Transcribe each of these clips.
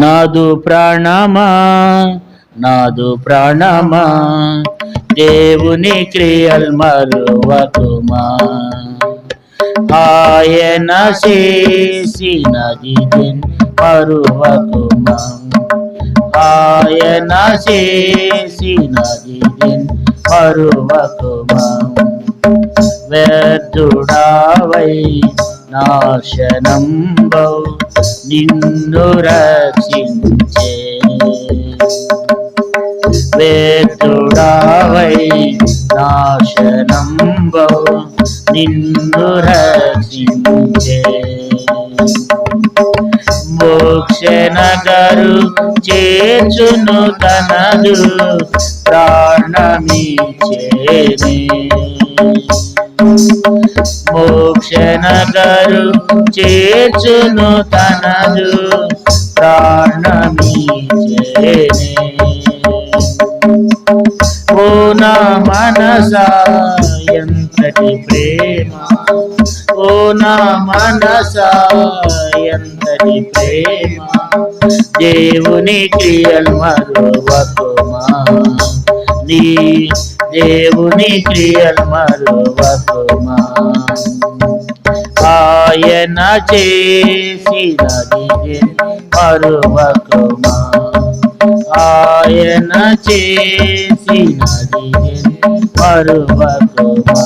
నాదు ప్రాణమా నాదు ప్రాణమా దేవుని క్రియల్ మరువకుమా. ఆయన చేసినది మరువకుమా. ఆయన చేసినది మరువకుమా. వ్యర్థుడావై నాశనంబౌ నిన్ను రక్షించే. వ్యర్థుడావై నాశనంబౌ నిన్ను రక్షించే. మోక్షనగరు చేర్చును తనదు ప్రాణమిచ్చేనే. మోక్షనగరు చేర్చును తనదు ప్రాణమిచ్చేనే. ఓ నా మనసా ఎంతటి ప్రేమ, ఓ నా మనసా ఎంతటి ప్రేమ, దేవుని క్రియల్ మరువకుమా. నీ దేవుని క్రియల్ మరువకుమా. ఆయన చేసినది మరువకుమా. ఆయన చేసినది మరువకుమా.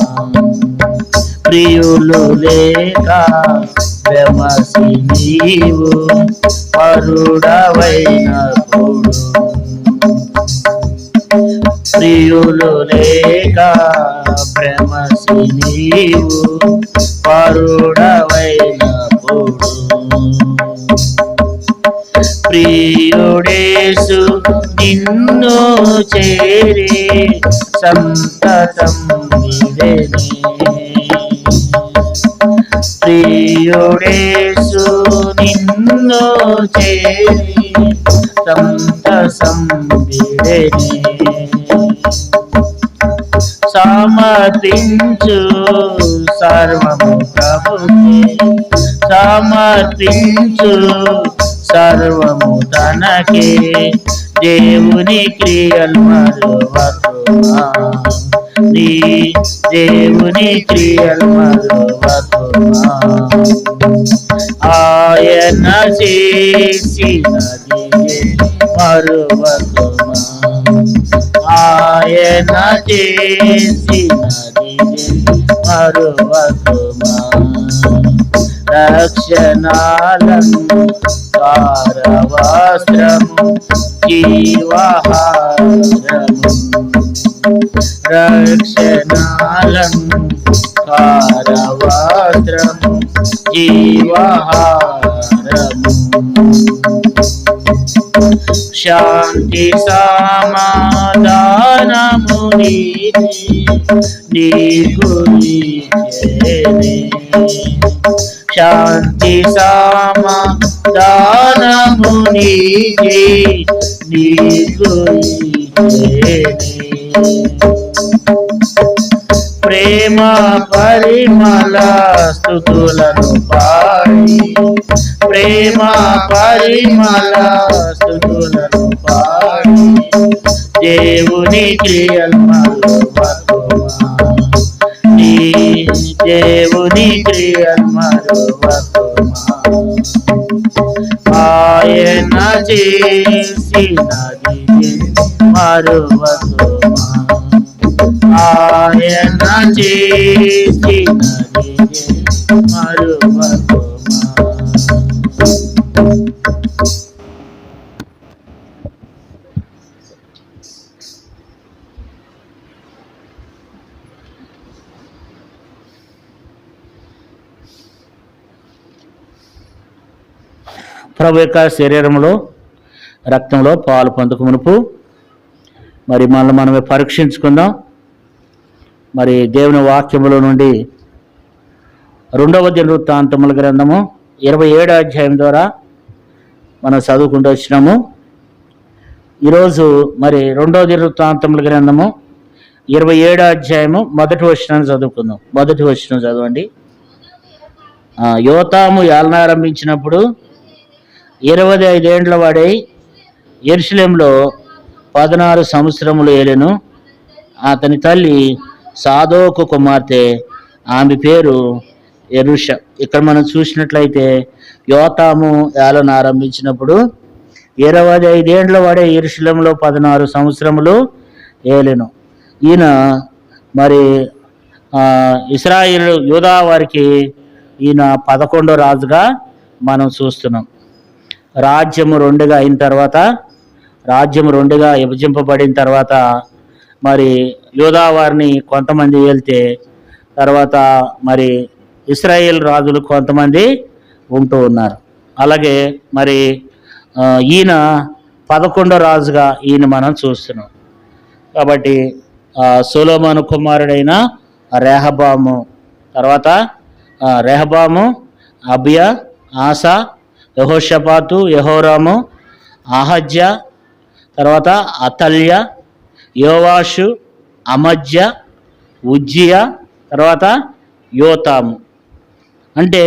ప్రియులు లేక విమసి నీవు పరుడవైనప్పుడు. ప్రియులు లేక ప్రేమసి నీవు పరుడవైనప్పుడు. ప్రియుడేసు నిన్ను చేరి సంతతం విడెనే. ప్రియుడేసు నిన్ను చేరి సంతసం విడెనే. సమర్పించు సర్వము ప్రభుకే, సమర్పించు సర్వము తనకే. దేవుని క్రియల్ మరువకుమా. నీ దేవుని క్రియల్ మరువకుమా. ఆయన చేసినది మరువకుమా. ఆయన చేసినది మరువకుమా. రక్షణాలంకారవస్త్రము జీవహారము. రక్షణాలంకారవస్త్రము జీవహారము. శాంతి సమాధానము నీకు ఇచ్చేనే. శాంతి సమాధానము నీకు ఇచ్చేనే. ప్రేమ పరిమళ స్తుతులను పాడి, ప్రేమ పరిమళ స్తుతులను పాడి, దేవుని క్రియల్ మరువకుమా. నీ దేవుని క్రియల్ మరువకుమా. ఆయన చేసినది మరువకుమా. ఆయన చేసినది మరువకుమా. ప్రభు యొక్క శరీరంలో రక్తంలో పాలు పొందుకు మునుపు మరి మనల్ని మనమే పరీక్షించుకుందాం. మరి దేవుని వాక్యములో నుండి 2వ దినవృత్తాంతముల గ్రంథము 27వ అధ్యాయం ద్వారా మనం చదువుకుంటూ వచ్చినాము. ఈరోజు మరి 2వ దినవృత్తాంతముల గ్రంథము 27వ అధ్యాయము మొదటి వచనాన్ని చదువుకుందాం. మొదటి వచనం చదవండి. యోతాము ఏలనారంభించినప్పుడు 25 ఏండ్ల వాడై యెరూషలేములో 16 సంవత్సరములు ఏలెను. అతని తల్లి సాదోకు కుమార్తె, ఆమె పేరు యెరూష. ఇక్కడ మనం చూసినట్లయితే యోతాము ఏలన ఆరంభించినప్పుడు 25 ఏండ్ల వాడే యెరూషలేములో 16 సంవత్సరములు ఏలెను. ఈయన మరి ఇశ్రాయేలు యూదా వారికి ఈయన 11వ రాజుగా మనం చూస్తున్నాం. రాజ్యము రెండుగా అయిన తర్వాత, రాజ్యము రెండుగా విభజింపబడిన తర్వాత మరి యూదా వారిని కొంతమంది వెళ్తే తర్వాత మరి ఇశ్రాయేల్ రాజులు కొంతమంది ఉంటూ ఉన్నారు. అలాగే మరి ఈయన 11వ రాజుగా ఈయన మనం చూస్తున్నాం. కాబట్టి సొలొమోను కుమారుడైన రెహబాము, తర్వాత రెహబాము, అబియా, ఆసా, యెహోషాపాతు, యెహోరాము, అహజ్యా, తర్వాత అతల్య, యోవాషు, అమజ్య, ఉజ్జియా, తర్వాత యోతాము. అంటే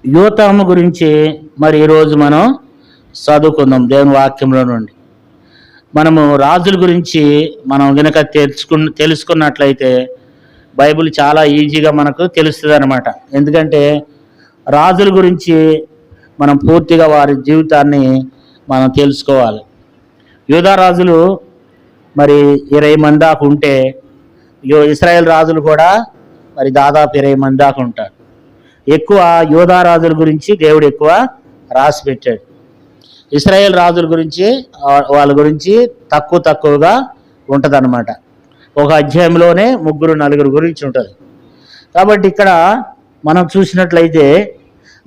యోతాము గురించి మరి ఈరోజు మనం చదువుకుందాం దేవుని వాక్యంలో నుండి. మనము రాజుల గురించి మనం గనక తెలుసుకున్నట్లయితే బైబిల్ చాలా ఈజీగా మనకు తెలుస్తుంది అనమాట. ఎందుకంటే రాజుల గురించి మనం పూర్తిగా వారి జీవితాన్ని మనం తెలుసుకోవాలి. యూదా రాజులు మరి 20 మంది దాకా ఉంటే, ఇశ్రాయేల్ రాజులు కూడా మరి దాదాపు 20 మంది దాకా ఉంటారు. ఎక్కువ యూదా రాజుల గురించి దేవుడు ఎక్కువ రాసి పెట్టాడు. ఇశ్రాయేల్ రాజుల గురించి వాళ్ళ గురించి తక్కువగా ఉంటుంది అన్నమాట. ఒక అధ్యాయంలోనే 3-4 గురించి ఉంటుంది. కాబట్టి ఇక్కడ మనం చూసినట్లయితే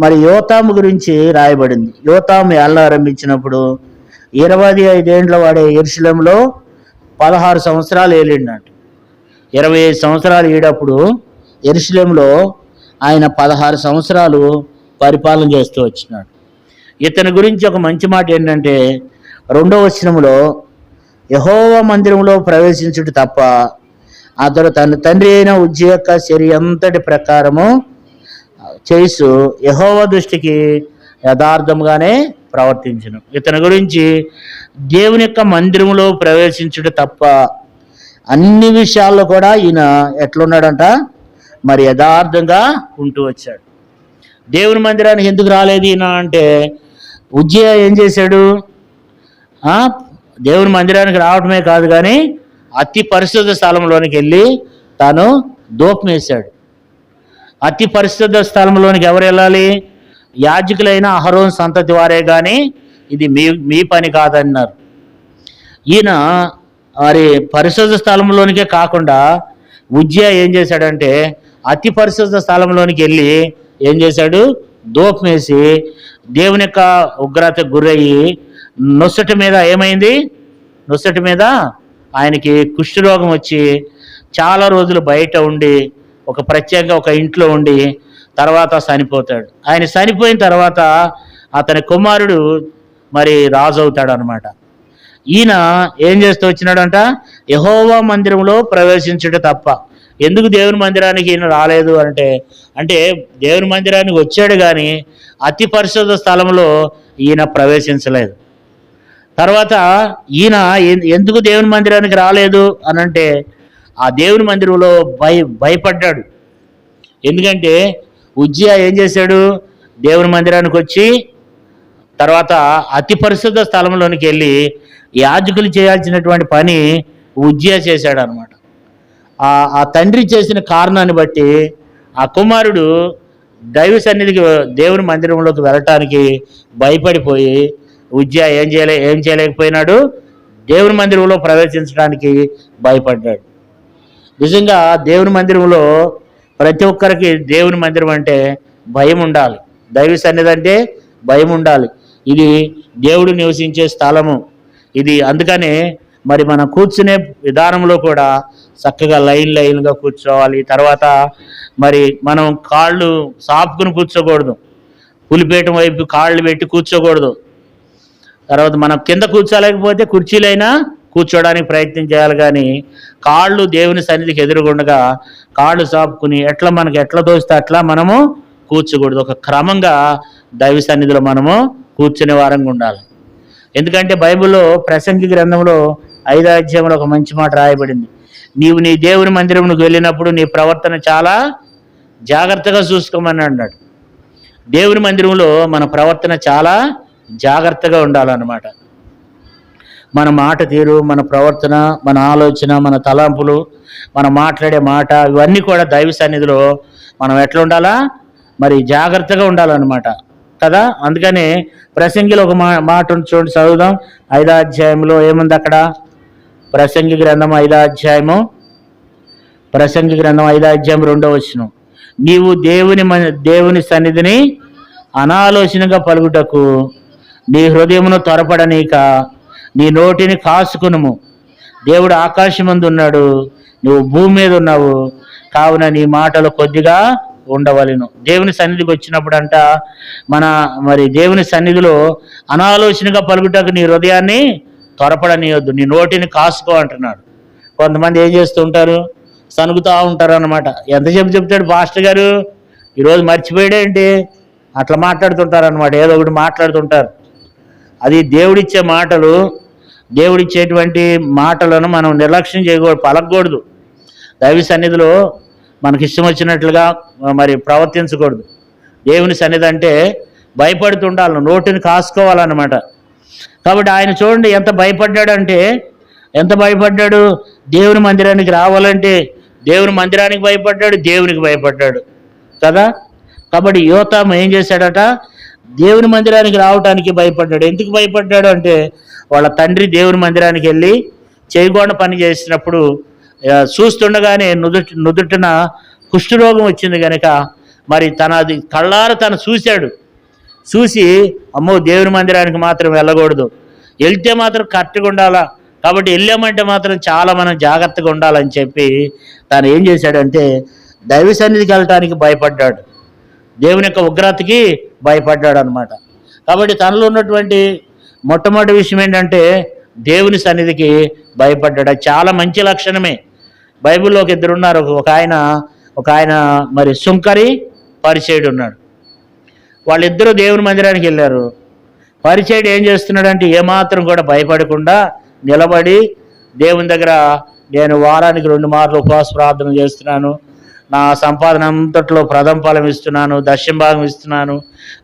మరి యోతాము గురించి రాయబడింది. యోతాము ఏళ్ళ ఆరంభించినప్పుడు 25 ఏండ్ల వాడే యెరూషలేములో 16 సంవత్సరాలు ఏలిండంట. 25 సంవత్సరాలు ఏడప్పుడు యెరూషలేములో ఆయన 16 సంవత్సరాలు పరిపాలన చేస్తూ వచ్చినాడు. ఇతని గురించి ఒక మంచి మాట ఏంటంటే 2వ వచనములో యెహోవా మందిరంలో ప్రవేశించుట తప్ప అతడు తన తండ్రి అయిన ఉజ్జియా యొక్క చర్య అంతటి ప్రకారము చేసు యెహోవా దృష్టికి యథార్థంగానే ప్రవర్తించును. ఇతని గురించి దేవుని యొక్క మందిరంలో ప్రవేశించుట తప్ప అన్ని విషయాల్లో కూడా ఈయన ఎట్లున్నాడంట, మరి యథార్థంగా ఉంటూ వచ్చాడు. దేవుని మందిరానికి ఎందుకు రాలేదు ఈయన అంటే, ఉజ్జియా ఏం చేశాడు? దేవుని మందిరానికి రావడమే కాదు కానీ అతి పరిశుద్ధ స్థలంలోనికి వెళ్ళి తాను ధూపం వేశాడు. అతి పరిశుద్ధ స్థలంలోనికి ఎవరు వెళ్ళాలి? యాజకులైన అహరోను సంతతి వారే, కానీ ఇది మీ పని కాదన్నారు. ఈయన మరి పరిశుద్ధ స్థలంలోనికే కాకుండా ఉజ్జియా ఏం చేశాడంటే అతి పరిశుద్ధ స్థలంలోనికి వెళ్ళి ఏం చేశాడు? ధూపం వేసి దేవుని యొక్క ఉగ్రతకు గురయ్యి నొసటి మీద ఏమైంది? నొసటి మీద ఆయనకి కుష్ఠరోగం వచ్చి చాలా రోజులు బయట ఉండి ఒక ప్రత్యేకంగా ఒక ఇంట్లో ఉండి తర్వాత చనిపోతాడు. ఆయన చనిపోయిన తర్వాత అతని కుమారుడు మరి రాజు అవుతాడు అనమాట. ఈయన ఏం చేస్తూ వచ్చినాడంట? యెహోవా మందిరంలో ప్రవేశించుట తప్ప. ఎందుకు దేవుని మందిరానికి ఈయన రాలేదు అంటే దేవుని మందిరానికి వచ్చాడు కానీ అతి పరిశుద్ధ స్థలంలో ఈయన ప్రవేశించలేదు. తర్వాత ఈయన ఎందుకు దేవుని మందిరానికి రాలేదు అనంటే ఆ దేవుని మందిరంలో భయపడ్డాడు. ఎందుకంటే ఉజ్జియా ఏం చేశాడు? దేవుని మందిరానికి వచ్చి తర్వాత అతి పరిశుద్ధ స్థలంలోనికి వెళ్ళి యాజకులు చేయాల్సినటువంటి పని ఉజ్జియా చేశాడు అనమాట. ఆ తండ్రి చేసిన కారణాన్ని బట్టి ఆ కుమారుడు దైవ సన్నిధికి దేవుని మందిరంలోకి వెళ్ళటానికి భయపడిపోయి ఉజ్జియా ఏం చేయలేకపోయినాడు? దేవుని మందిరంలో ప్రవేశించడానికి భయపడ్డాడు. నిజంగా దేవుని మందిరంలో ప్రతి ఒక్కరికి దేవుని మందిరం అంటే భయం ఉండాలి. దైవ సన్నిధి అంటే భయం ఉండాలి. ఇది దేవుడు నివసించే స్థలము. ఇది అందుకనే మరి మనం కూర్చునే విధానంలో కూడా చక్కగా లైన్గా కూర్చోవాలి. తర్వాత మరి మనం కాళ్ళు సాపుకుని కూర్చోకూడదు, పులిపేటం వైపు కాళ్ళు పెట్టి కూర్చోకూడదు. తర్వాత మనం కింద కూర్చోలేకపోతే కుర్చీలైనా కూర్చోడానికి ప్రయత్నం చేయాలి, కానీ కాళ్ళు దేవుని సన్నిధికి ఎదురుగుండగా కాళ్ళు సాపుకుని మనకి ఎట్లా తోస్తే అట్లా మనము కూర్చోకూడదు. ఒక క్రమంగా దైవ సన్నిధిలో మనము కూర్చునే వారంగా ఉండాలి. ఎందుకంటే బైబిల్లో ప్రసంగి గ్రంథంలో 5వ అధ్యాయంలో ఒక మంచి మాట రాయబడింది. నీవు నీ దేవుని మందిరంలోకి వెళ్ళినప్పుడు నీ ప్రవర్తన చాలా జాగ్రత్తగా చూసుకోమని అన్నాడు. దేవుని మందిరంలో మన ప్రవర్తన చాలా జాగ్రత్తగా ఉండాలన్నమాట. మన మాట తీరు, మన ప్రవర్తన, మన ఆలోచన, మన తలంపులు, మనం మాట్లాడే మాట, ఇవన్నీ కూడా దైవ సన్నిధిలో మనం ఎట్లా ఉండాలా, మరి జాగ్రత్తగా ఉండాలన్నమాట కదా. అందుకని ప్రసంగిలో ఒక మాట చూడండి, చదువుదాం. 5వ అధ్యాయంలో ఏముంది అక్కడ? ప్రసంగి గ్రంథం 5వ అధ్యాయము, ప్రసంగి గ్రంథం 5వ అధ్యాయం 2వ వచనం. నీవు దేవుని సన్నిధిని అనాలోచనగా పలుకుటకు నీ హృదయమును త్వరపడనీక నీ నోటిని కాసుకునుము. దేవుడు ఆకాశమందు ఉన్నాడు, నువ్వు భూమి మీద ఉన్నావు, కావున నీ మాటలు కొద్దిగా ఉండవలెను. దేవుని సన్నిధికి వచ్చినప్పుడు అంట మరి దేవుని సన్నిధిలో అనాలోచనగా పలుకుటకు నీ హృదయాన్ని త్వరపడనీయొద్దు, నీ నోటిని కాసుకో అంటున్నాడు. కొంతమంది ఏం చేస్తూ ఉంటారు, సనుగుతూ ఉంటారు అన్నమాట. ఎంత చెప్తాడు పాస్టర్ గారు, ఈరోజు మర్చిపోయాడేంటి, అట్లా మాట్లాడుతుంటారు అనమాట. ఏదో ఒకటి మాట్లాడుతుంటారు. అది దేవుడిచ్చే మాటలు, దేవుడిచ్చేటువంటి మాటలను మనం నిర్లక్ష్యం చేయకూడదు, పలకూడదు. దైవ సన్నిధిలో మనకి ఇష్టం వచ్చినట్లుగా మరి ప్రవర్తించకూడదు. దేవుని సన్నిధి అంటే భయపడుతుండాలి, నోటిని కాసుకోవాలన్నమాట. కాబట్టి ఆయన చూడండి ఎంత భయపడ్డాడంటే, ఎంత భయపడ్డాడు. దేవుని మందిరానికి రావాలంటే దేవుని మందిరానికి భయపడ్డాడు, దేవునికి భయపడ్డాడు కదా. కాబట్టి యోతాము ఏం చేశాడట, దేవుని మందిరానికి రావడానికి భయపడ్డాడు. ఎందుకు భయపడ్డాడు అంటే, వాళ్ళ తండ్రి దేవుని మందిరానికి వెళ్ళి చేయగోడ పని చేసినప్పుడు చూస్తుండగానే నుదుటిన కుష్ఠరోగం వచ్చింది కనుక మరి అది కళ్ళారా తను చూశాడు. చూసి అమ్మో దేవుని మందిరానికి మాత్రం వెళ్ళకూడదు, వెళ్తే మాత్రం కరెక్ట్గా ఉండాలా, కాబట్టి వెళ్ళామంటే మాత్రం చాలా మనం జాగ్రత్తగా ఉండాలని చెప్పి తను ఏం చేశాడంటే దైవ సన్నిధికి వెళ్ళటానికి భయపడ్డాడు, దేవుని యొక్క ఉగ్రతకి భయపడ్డాడు అనమాట. కాబట్టి తనలో ఉన్నటువంటి మొట్టమొదటి విషయం ఏంటంటే దేవుని సన్నిధికి భయపడ్డాడు. అది చాలా మంచి లక్షణమే. బైబిల్లో ఒక ఇద్దరు ఉన్నారు, ఒక ఆయన మరి సుంకరి, పరిచయుడు ఉన్నాడు. వాళ్ళిద్దరూ దేవుని మందిరానికి వెళ్ళారు. పరిచయుడు ఏం చేస్తున్నాడంటే ఏమాత్రం కూడా భయపడకుండా నిలబడి దేవుని దగ్గర నేను వారానికి 2 మార్లు ఉపవాస ప్రార్థన చేస్తున్నాను, నా సంపాదన అంతట్లో ప్రథమ ఫలం ఇస్తున్నాను, దశమ భాగం ఇస్తున్నాను,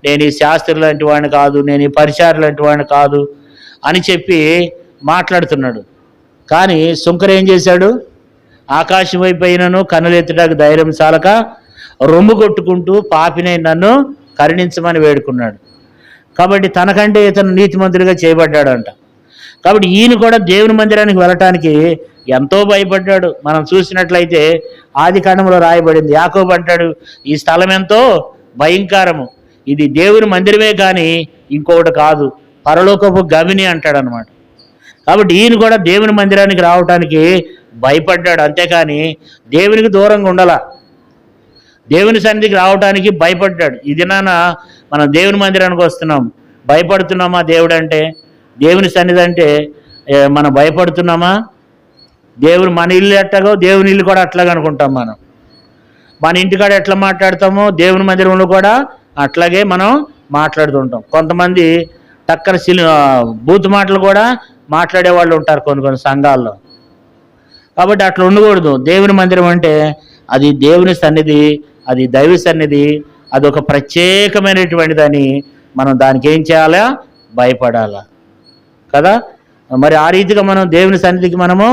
నేను ఈ శాస్త్రి లాంటి వాడిని కాదు, నేను ఈ పరిచారి లాంటి వాడిని కాదు అని చెప్పి మాట్లాడుతున్నాడు. కానీ సుంకర్ ఏం చేశాడు, ఆకాశం వైపోయినను కన్నులెత్తడానికి ధైర్యం చాలక రొమ్ము కొట్టుకుంటూ పాపినై నన్ను కరుణించమని వేడుకున్నాడు. కాబట్టి తనకంటే ఇతను నీతిమంతుడిగా చేయబడ్డాడంట. కాబట్టి ఈయన కూడా దేవుని మందిరానికి వెళ్ళటానికి ఎంతో భయపడ్డాడు. మనం చూసినట్లయితే ఆదికాండంలో రాయబడింది, యాకోబు అంటాడు ఈ స్థలం ఎంతో భయంకరము, ఇది దేవుని మందిరమే కానీ ఇంకొకటి కాదు, పరలోకపు గవిని అంటాడు అనమాట. కాబట్టి ఈయన కూడా దేవుని మందిరానికి రావటానికి భయపడ్డాడు, అంతేకాని దేవునికి దూరంగా ఉండాల, దేవుని సన్నిధికి రావడానికి భయపడ్డాడు. ఈ దినాన మనం దేవుని మందిరానికి వస్తున్నాం, భయపడుతున్నామా? దేవుడు అంటే, దేవుని సన్నిధి అంటే మనం భయపడుతున్నామా? దేవుడు మన ఇల్లు ఎట్టగో దేవుని ఇల్లు కూడా అట్లాగే అనుకుంటాం. మనం మన ఇంటికాడ ఎట్లా మాట్లాడతామో దేవుని మందిరంలో కూడా అట్లాగే మనం మాట్లాడుతుంటాం. కొంతమంది టక్కన బూతు మాటలు కూడా మాట్లాడే వాళ్ళు ఉంటారు కొన్ని సంఘాల్లో. కాబట్టి అట్లా ఉండకూడదు. దేవుని మందిరం అంటే అది దేవుని సన్నిధి, అది దైవ సన్నిధి, అది ఒక ప్రత్యేకమైనటువంటిదని మనం దానికి ఏం చేయాలా? భయపడాలా కదా. మరి ఆ రీతిగా మనం దేవుని సన్నిధికి మనము,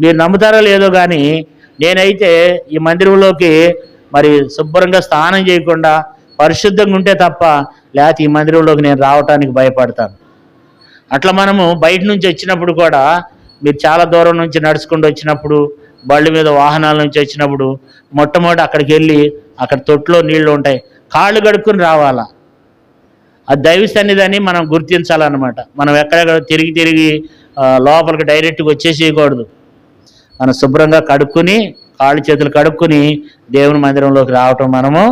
మీరు నమ్ముతారో లేదో కానీ నేనైతే ఈ మందిరంలోకి మరి శుభ్రంగా స్నానం చేయకుండా పరిశుద్ధంగా ఉంటే తప్ప లేకపోతే ఈ మందిరంలోకి నేను రావటానికి భయపడతాను. అట్లా మనము బయట నుంచి వచ్చినప్పుడు కూడా, మీరు చాలా దూరం నుంచి నడుచుకుంటూ వచ్చినప్పుడు, బళ్ళ మీద వాహనాల నుంచి వచ్చినప్పుడు మొట్టమొదటి అక్కడికి వెళ్ళి అక్కడ తొట్టులో నీళ్లు ఉంటాయి, కాళ్ళు కడుక్కుని రావాలా. అది దైవ సన్నిధి అని మనం గుర్తించాలన్నమాట. మనం ఎక్కడెక్కడ తిరిగి లోపలికి డైరెక్ట్గా వచ్చేసేయకూడదు. మనం శుభ్రంగా కడుక్కుని, కాళ్ళు చేతులు కడుక్కుని దేవుని మందిరంలోకి రావటం మనము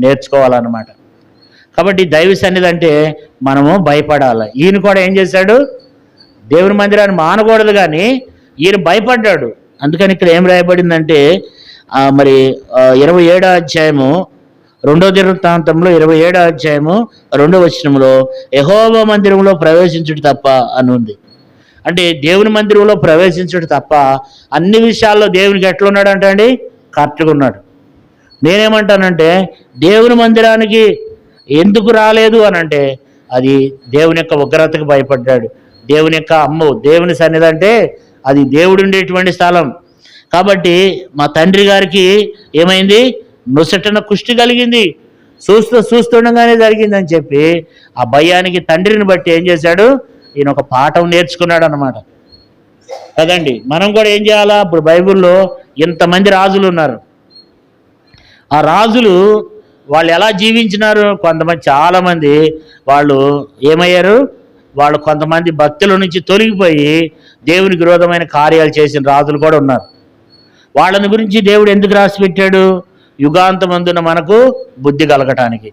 నేర్చుకోవాలన్నమాట. కాబట్టి దైవ సన్నిధి అంటే మనము భయపడాలి. ఈయన కూడా ఏం చేశాడు, దేవుని మందిరాన్ని మానకూడదు కానీ ఈయన భయపడ్డాడు. అందుకని ఇక్కడ ఏం రాయబడిందంటే మరి 27వ అధ్యాయము రెండో దినవృత్తాంతంలో 27వ అధ్యాయము 2వ వచనంలో యెహోవా మందిరంలో ప్రవేశించుట తప్ప అని ఉంది. అంటే దేవుని మందిరంలో ప్రవేశించుట తప్ప అన్ని విషయాల్లో దేవునికి ఎట్లున్నాడు అంటే అండి, కరెక్ట్గా ఉన్నాడు. నేనేమంటానంటే దేవుని మందిరానికి ఎందుకు రాలేదు అని అంటే అది దేవుని యొక్క ఉగ్రతకు భయపడ్డాడు. దేవుని యొక్క దేవుని సన్నిధి అంటే అది దేవుడు ఉండేటువంటి స్థలం. కాబట్టి మా తండ్రి గారికి ఏమైంది, నొసటన కుష్టి కలిగింది, చూస్తుండగానే జరిగిందని చెప్పి ఆ భయానికి తండ్రిని బట్టి ఏం చేశాడు, ఈయన ఒక పాఠం నేర్చుకున్నాడు అన్నమాట కదండి. మనం కూడా ఏం చేయాలా, ఇప్పుడు బైబిల్లో ఇంతమంది రాజులు ఉన్నారు. ఆ రాజులు వాళ్ళు ఎలా జీవించినారు, కొంతమంది చాలామంది వాళ్ళు ఏమయ్యారు, వాళ్ళు కొంతమంది భక్తుల నుంచి తొలగిపోయి దేవునికి విరోధమైన కార్యాలు చేసిన రాజులు కూడా ఉన్నారు. వాళ్ళని గురించి దేవుడు ఎందుకు రాసి పెట్టాడు, యుగాంతమందున మనకు బుద్ధి కలగటానికి.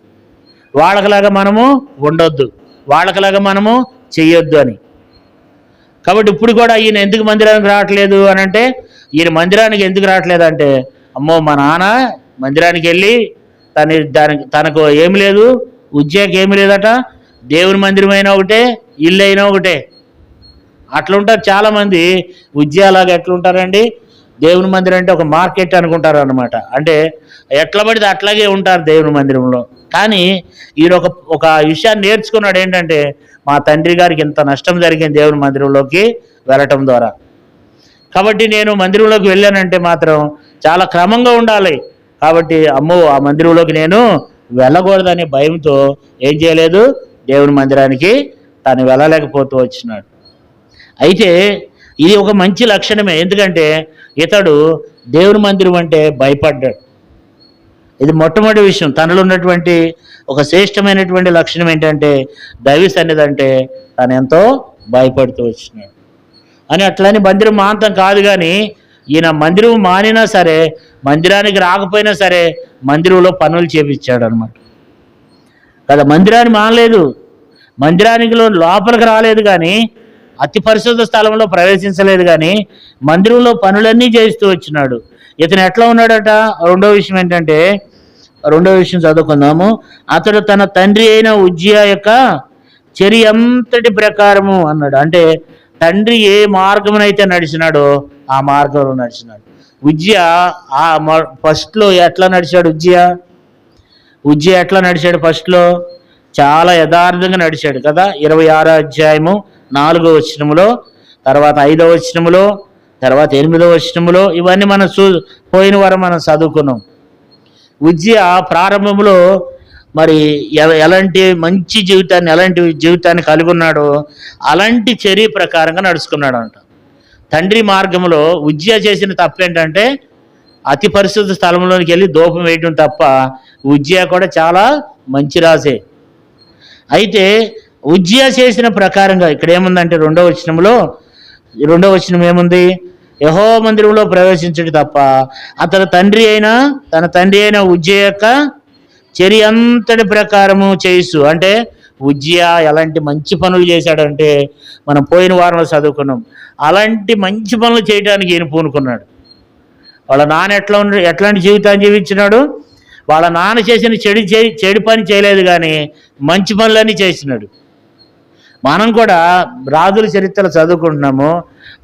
వాళ్ళకిలాగా మనము ఉండొద్దు, వాళ్ళకిలాగా మనము చెయ్యొద్దు అని. కాబట్టి ఇప్పుడు కూడా ఈయన ఎందుకు మందిరానికి రావట్లేదు అని అంటే, ఈయన మందిరానికి ఎందుకు రావట్లేదు అంటే, అమ్మో మా నాన్న మందిరానికి వెళ్ళి తనకు ఏమి లేదు, ఉజ్జాకి ఏమి లేదట, దేవుని మందిరం అయినా ఒకటే, ఇల్లు అయినా ఒకటే. అట్లుంటారు చాలామంది. ఉజ్జాలాగా ఎట్లుంటారండి, దేవుని మందిరం అంటే ఒక మార్కెట్ అనుకుంటారు అనమాట. అంటే ఎట్లా పడితే అట్లాగే ఉంటారు దేవుని మందిరంలో. కానీ ఈయన ఒక విషయాన్ని నేర్చుకున్నాడు, ఏంటంటే మా తండ్రి గారికి ఇంత నష్టం జరిగింది దేవుని మందిరంలోకి వెళ్ళటం ద్వారా. కాబట్టి నేను మందిరంలోకి వెళ్ళానంటే మాత్రం చాలా క్రమంగా ఉండాలి. కాబట్టి అమ్మో ఆ మందిరంలోకి నేను వెళ్ళకూడదనే భయంతో ఏం చేయలేదు, దేవుని మందిరానికి తాను వెళ్ళలేకపోతూ వచ్చినాడు. అయితే ఇది ఒక మంచి లక్షణమే, ఎందుకంటే ఇతడు దేవుని మందిరం అంటే భయపడ్డాడు. ఇది మొట్టమొదటి విషయం. తనలో ఉన్నటువంటి ఒక శ్రేష్టమైనటువంటి లక్షణం ఏంటంటే దైవ సన్నిధి అంటే తను ఎంతో భయపడుతూ వచ్చినాడు అని. అట్లని మందిరం మాంతం కాదు, కానీ ఈయన మందిరం మానినా సరే, మందిరానికి రాకపోయినా సరే మందిరంలో పనులు చేపించాడు అనమాట కదా. మందిరాన్ని మానలేదు, మందిరానికి లోపలికి రాలేదు, కానీ అతి పరిశుద్ధ స్థలంలో ప్రవేశించలేదు, కానీ మందిరంలో పనులన్నీ చేస్తూ వచ్చినాడు. ఇతను ఎట్లా ఉన్నాడట, రెండో విషయం ఏంటంటే, రెండో విషయం చదువుకుందాము. అతడు తన తండ్రి అయిన ఉజ్జియా యొక్క చర్య అంతటి ప్రకారము అన్నాడు. అంటే తండ్రి ఏ మార్గమునైతే నడిచినాడో ఆ మార్గంలో నడిచినాడు. ఉజ్జియా ఫస్ట్లో ఎట్లా నడిచాడు, ఉజ్జియా ఎట్లా నడిచాడు, ఫస్ట్లో చాలా యథార్థంగా నడిచాడు కదా. 26వ అధ్యాయము 4వ వచనములో, తర్వాత 5వ వచనములో, తర్వాత 8వ వచనములో, ఇవన్నీ మనం పోయిన వారం మనం చదువుకున్నాం. ఉజ్జియా ప్రారంభంలో మరి ఎలాంటి మంచి జీవితాన్ని, ఎలాంటి జీవితాన్ని కలిగి ఉన్నాడో అలాంటి చర్య ప్రకారంగా నడుచుకున్నాడు అంట. తండ్రి మార్గంలో ఉజ్జియా చేసిన తప్పేంటంటే అతి పరిశుద్ధ స్థలంలోనికి వెళ్ళి దూపం వేయడం తప్ప. ఉజ్జియా కూడా చాలా మంచి రాజే. అయితే ఉజ్జియా చేసిన ప్రకారంగా ఇక్కడ ఏముందంటే రెండవ వచనం ఏముంది, యెహోవా మందిరంలో ప్రవేశించడు తప్ప తన తండ్రి అయిన ఉజ్జియా యొక్క చర్య అంతటి ప్రకారము చేయిస్తూ. అంటే ఉజ్జియా ఎలాంటి మంచి పనులు చేశాడంటే మనం పోయిన వారంలో చదువుకున్నాం. అలాంటి మంచి పనులు చేయడానికి ఈయన పూనుకున్నాడు. వాళ్ళ నాన్న ఎట్లాంటి జీవితాన్ని జీవించినాడు, వాళ్ళ నాన్న చేసిన చెడు పని చేయలేదు, కానీ మంచి పనులన్నీ చేసినాడు. మనం కూడా రాజుల చరిత్రలు చదువుకుంటున్నాము.